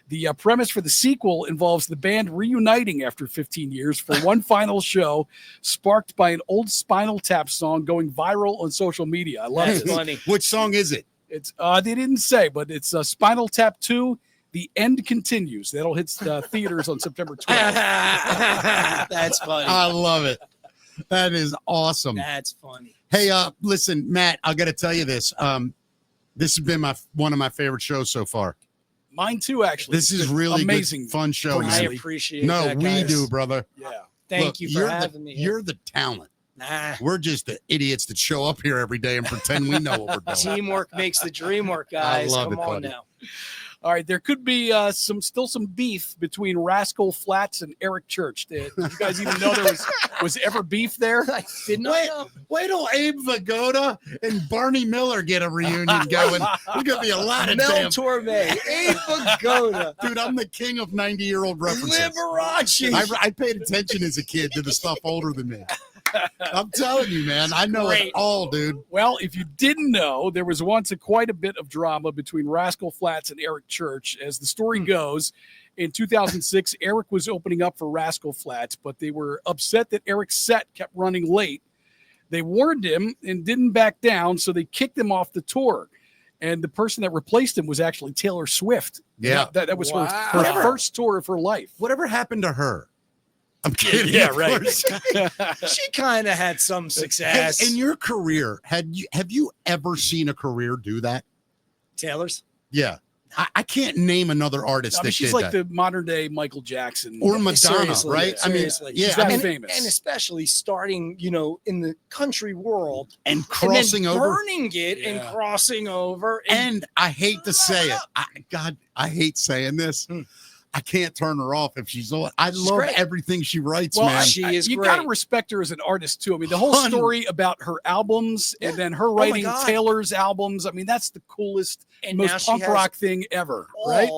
The premise for the sequel involves the band reuniting after 15 years for one final show, sparked by an old Spinal Tap song going viral on social media. I love That's this. funny. Which song is it? It's they didn't say, but it's Spinal Tap 2. The End Continues. That'll hit theaters on September 12th. That's funny. I love it. That is awesome. That's funny. Hey, listen, Matt, I got to tell you this. This has been one of my favorite shows so far. Mine too, actually. This It's is been really amazing. good, fun show. I man. appreciate No, that, we guys. do, brother. Yeah. Thank Look, you for you're having me. You're the talent. Nah. We're just the idiots that show up here every day and pretend we know what we're doing. Teamwork makes the dream work, guys. love Come it, on buddy. now. All right, there could be still some beef between Rascal Flatts and Eric Church. Did you guys even know there was ever beef there? I did not know. Wait till Abe Vigoda and Barney Miller get a reunion going. There's gonna be a lot of Mel damn. Torme, Abe Vigoda, Dude, I'm the king of 90-year-old references. Liberace. I paid attention as a kid to the stuff older than me. I'm telling you, man. I know it Great. all, dude. Well, if you didn't know, there was once quite a bit of drama between Rascal Flatts and Eric Church. As the story goes, in 2006, Eric was opening up for Rascal Flatts, but they were upset that Eric's set kept running late. They warned him and didn't back down, so they kicked him off the tour. And the person that replaced him was actually Taylor Swift. Yeah. That was her Wow. first tour of her life. Whatever happened to her? I'm kidding. Yeah, of right. course. She kind of had some success. In your career, have you ever seen a career do that? Taylor's. Yeah. I can't name another artist I mean, that she's did like that. the modern day Michael Jackson. Or Madonna, Seriously, right? seriously. I mean, yeah, She's that I mean, famous. And especially starting, in the country world, and and crossing then over. burning it and Yeah. crossing over. And I hate to say it. I hate saying this. Hmm. I can't turn her off if she's on. I She's love great. everything she writes, Well, man. she is you great. got to respect her as an artist too. I mean, the whole Hun. story about her albums and then her my writing God. Taylor's albums. I mean, that's the coolest, And now most she punk has rock thing ever, right?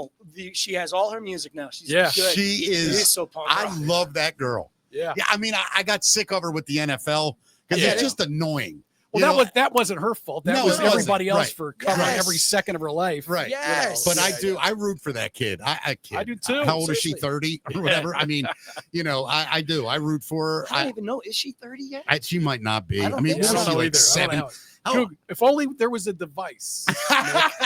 she has all her music now. She's Yeah. good. She She is. so punk I rock. love that girl. Yeah. Yeah, I mean, I got sick of her with the NFL because Yeah. it's just annoying. Well, You know, that wasn't her fault. That No, was it wasn't. everybody else Right. for covering Yes. every second of her life. right. Yes. But I Yeah, I root for that kid. I do too. How old is she? Seriously. 30 or whatever. I mean, I do. I root for her. I don't even know. Is she 30 yet? She might not be. I I, don't mean, think what so. is she, I don't know like either. I 7? don't know. Dude, if only there was a device.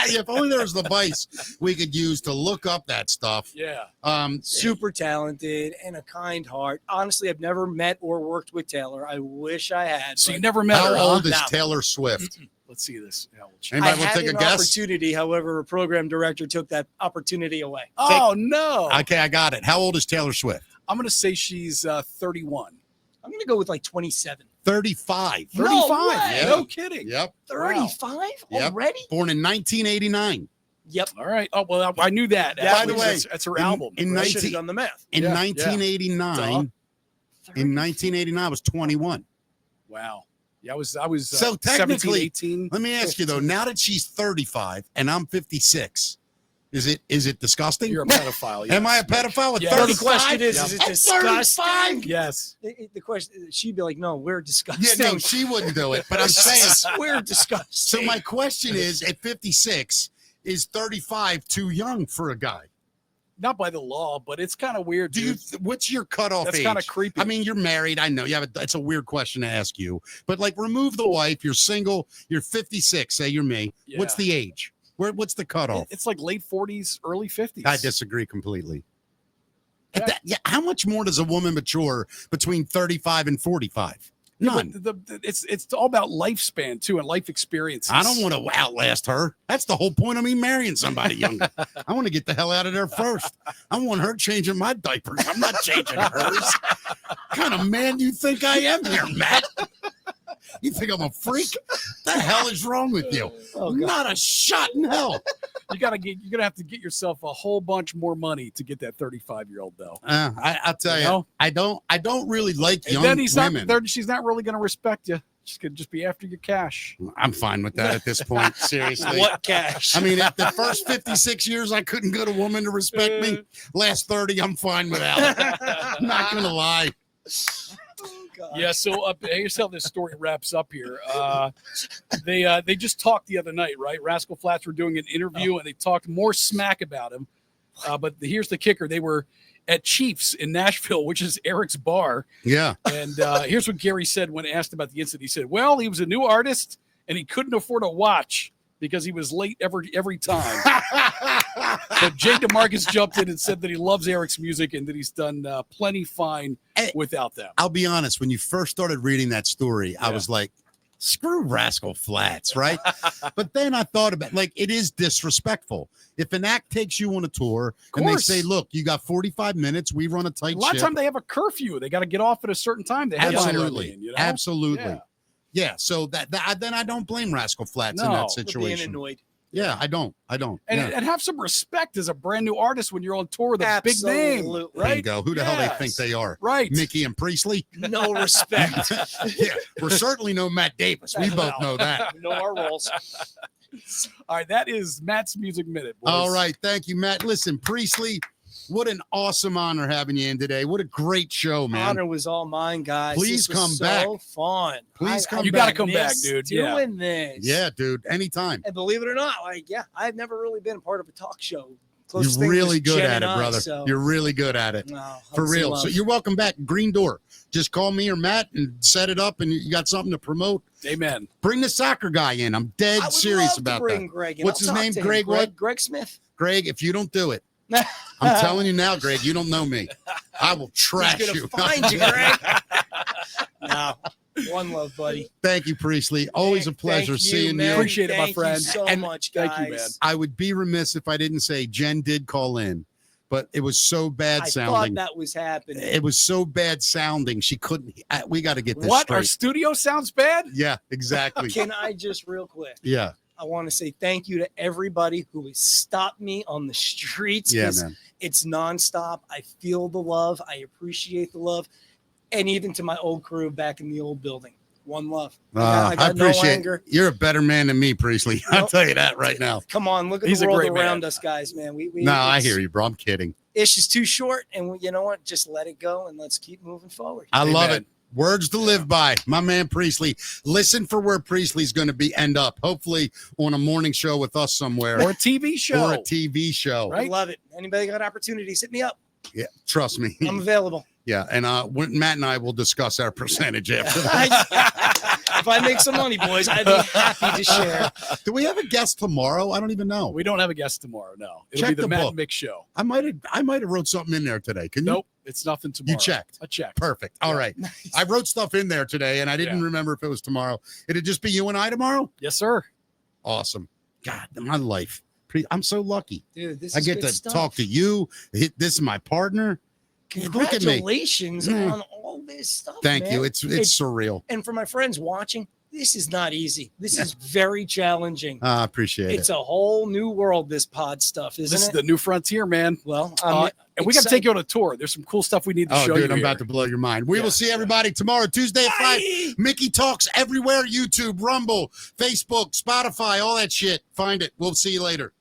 If only there was the device we could use to look up that stuff. Yeah. Super talented and a kind heart. Honestly, I've never met or worked with Taylor. I wish I had. So you but never met How her, huh? old is No. Taylor Swift? Let's see this. How old she- Anybody I want to had take a an guess? opportunity. However, a program director took that opportunity away. Oh, no. Okay, I got it. How old is Taylor Swift? I'm going to say she's 31. I'm going to gonna go with like 27. 35. 35. Yeah. No kidding. Yep. 35 Yep. already? Born in 1989. Yep. All right. Oh, well, I knew that. By the way, that's her album. In I should have done the math. In Yeah, 1989, in 1989, I was 21. Wow. Yeah, I was So 17, technically, 18. Let me ask you though, now that she's 35 and I'm 56, is it disgusting? You're a pedophile. Am I a yes. pedophile at Yeah. 35? The question is At it disgusting? 35? Yes. The question, she'd be like, no, we're disgusting. Yeah, no, she wouldn't do it. But I'm saying, we're disgusting. so my question is, at 56, is 35 too young for a guy? Not by the law, but it's kind of weird. Dude. What's your cutoff That's age? kind of creepy. I mean, you're married. I know. Yeah, it's a weird question to ask you. But like, remove the wife. You're single. You're 56. Say you're me. Yeah. What's the age? What's the cutoff? It's like late 40s, early 50s. I disagree completely. Yeah. How much more does a woman mature between 35 and 45? None. Yeah, but it's all about lifespan too and life experiences. I don't want to outlast her. That's the whole point of me marrying somebody younger. I want to get the hell out of there first. I want her changing my diapers. I'm not changing hers. What kind of man do you think I am here, Matt? You think I'm a freak? The hell is wrong with you? Oh, God. Not a shot in hell. You're gonna have to get yourself a whole bunch more money to get that 35-year-old though. I'll tell you, know? I don't really like young Then women. she's not really gonna respect you. She's gonna just be after your cash. I'm fine with that at this point. Seriously. What cash? I mean, if the first 56 years I couldn't get a woman to respect me, last 30 I'm fine without it. I'm not gonna lie. God. Yeah, so here's how this story wraps up here. They just talked the other night, right? Rascal Flatts were doing an interview and they talked more smack about him. But here's the kicker: they were at Chiefs in Nashville, which is Eric's bar. Yeah. And here's what Gary said when asked about the incident. He said, "Well, he was a new artist and he couldn't afford a watch because he was late every time." But Jay DeMarcus jumped in and said that he loves Eric's music and that he's done plenty fine without them. I'll be honest, when you first started reading that story, I was like, screw Rascal Flatts, right? But then I thought about, like, it is disrespectful. If an act takes you on a tour and they say, look, you got 45 minutes, we run a tight A lot ship. of time they have a curfew. They got to get off at a certain time. They have Absolutely. Absolutely. Yeah. Yeah. So that then I don't blame Rascal Flatts in No, that but Being situation. annoyed. Yeah, I don't. And, Yeah. and have some respect as a brand new artist when you're on tour with a big name, Absolutely. There you right? go. Who the hell they think they are? Right. Mickey and Priestley? No respect. Yeah, we're certainly no Matt Davis. We both know that. We know our roles. All right, that is Matt's Music Minute. Boys. All right. Thank you, Matt. Listen, Priestley, what an awesome honor having you in today. What a great show, man. Honor was all mine, guys. Please This was come back. so fun. Please come You back. got to come back, Miss dude. Yeah. Doing this. Yeah, dude. Anytime. And believe it or not, I've never really been part of a talk show. You're Closest thing really was good Jen at it, and I, brother. so- You're really good at it. No, For hugs and real. love. So you're welcome back. Green Door. Just call me or Matt and set it up, and you got something to promote. Amen. Bring the soccer guy in. I'm dead I would serious love to about bring that. Greg in. What's his I'll talk name? to him. Greg what? Greg Smith. Greg, if you don't do it, I'm telling you now, Greg, you don't know me. I will trash He's gonna you. find you, Greg. No, one love, buddy. Thank you, Priestley. Always a Thank pleasure you, seeing man. you. Appreciate it, my Thank friend. You so And much, guys. thank you, man. I would be remiss if I didn't say Jen did call in, but it was so bad I sounding. thought that was happening. It was so bad sounding. She couldn't. We got to get this What? straight. Our studio sounds bad? Yeah, exactly. Can I just real quick? Yeah, I want to say thank you to everybody who has stopped me on the streets. yeah, 'Cause man. it's nonstop. I feel the love. I appreciate the love. And even to my old crew back in the old building. One love. I got no appreciate anger. it. You're a better man than me, Priestley. I'll Nope. tell you that right now. Come on, look at He's the a world great around man. us, guys, man. No, I hear you, bro. I'm kidding. Ish is too short, and you know what? Just let it go, and let's keep moving forward. I love Amen. it. Words to live by. My man Priestley. Listen for where Priestley's going to end up. Hopefully on a morning show with us somewhere. Or a TV show. Or a TV show. Right? Love it. Anybody got opportunities? Hit me up. Yeah, trust me. I'm available. Yeah, and Matt and I will discuss our percentage after that. If I make some money, boys, I'd be happy to share. Do we have a guest tomorrow? I don't even know. We don't have a guest tomorrow. No, it'll Check be the the Matt book. and Mick show. I might have wrote something in there today. Can you? Nope, it's nothing tomorrow. You checked. I checked. Perfect. All Yeah. right. I wrote stuff in there today, and I didn't remember if it was tomorrow. It'd just be you and I tomorrow? Yes, sir. Awesome. God, my life. I'm so lucky. Dude, this I is get good to stuff. talk to you. This is my partner. Look at me. Congratulations Mm. on all this stuff. Thank man. you. It's surreal. And for my friends watching, this is not easy. This is very challenging. I appreciate it. It's a whole new world, this pod stuff, isn't it? This is the new frontier, man. Well, and we got to take you on a tour. There's some cool stuff we need to show you. I'm about to blow your mind. We will see everybody tomorrow, Tuesday at 5. Mickey Talks everywhere, YouTube, Rumble, Facebook, Spotify, all that shit. Find it. We'll see you later.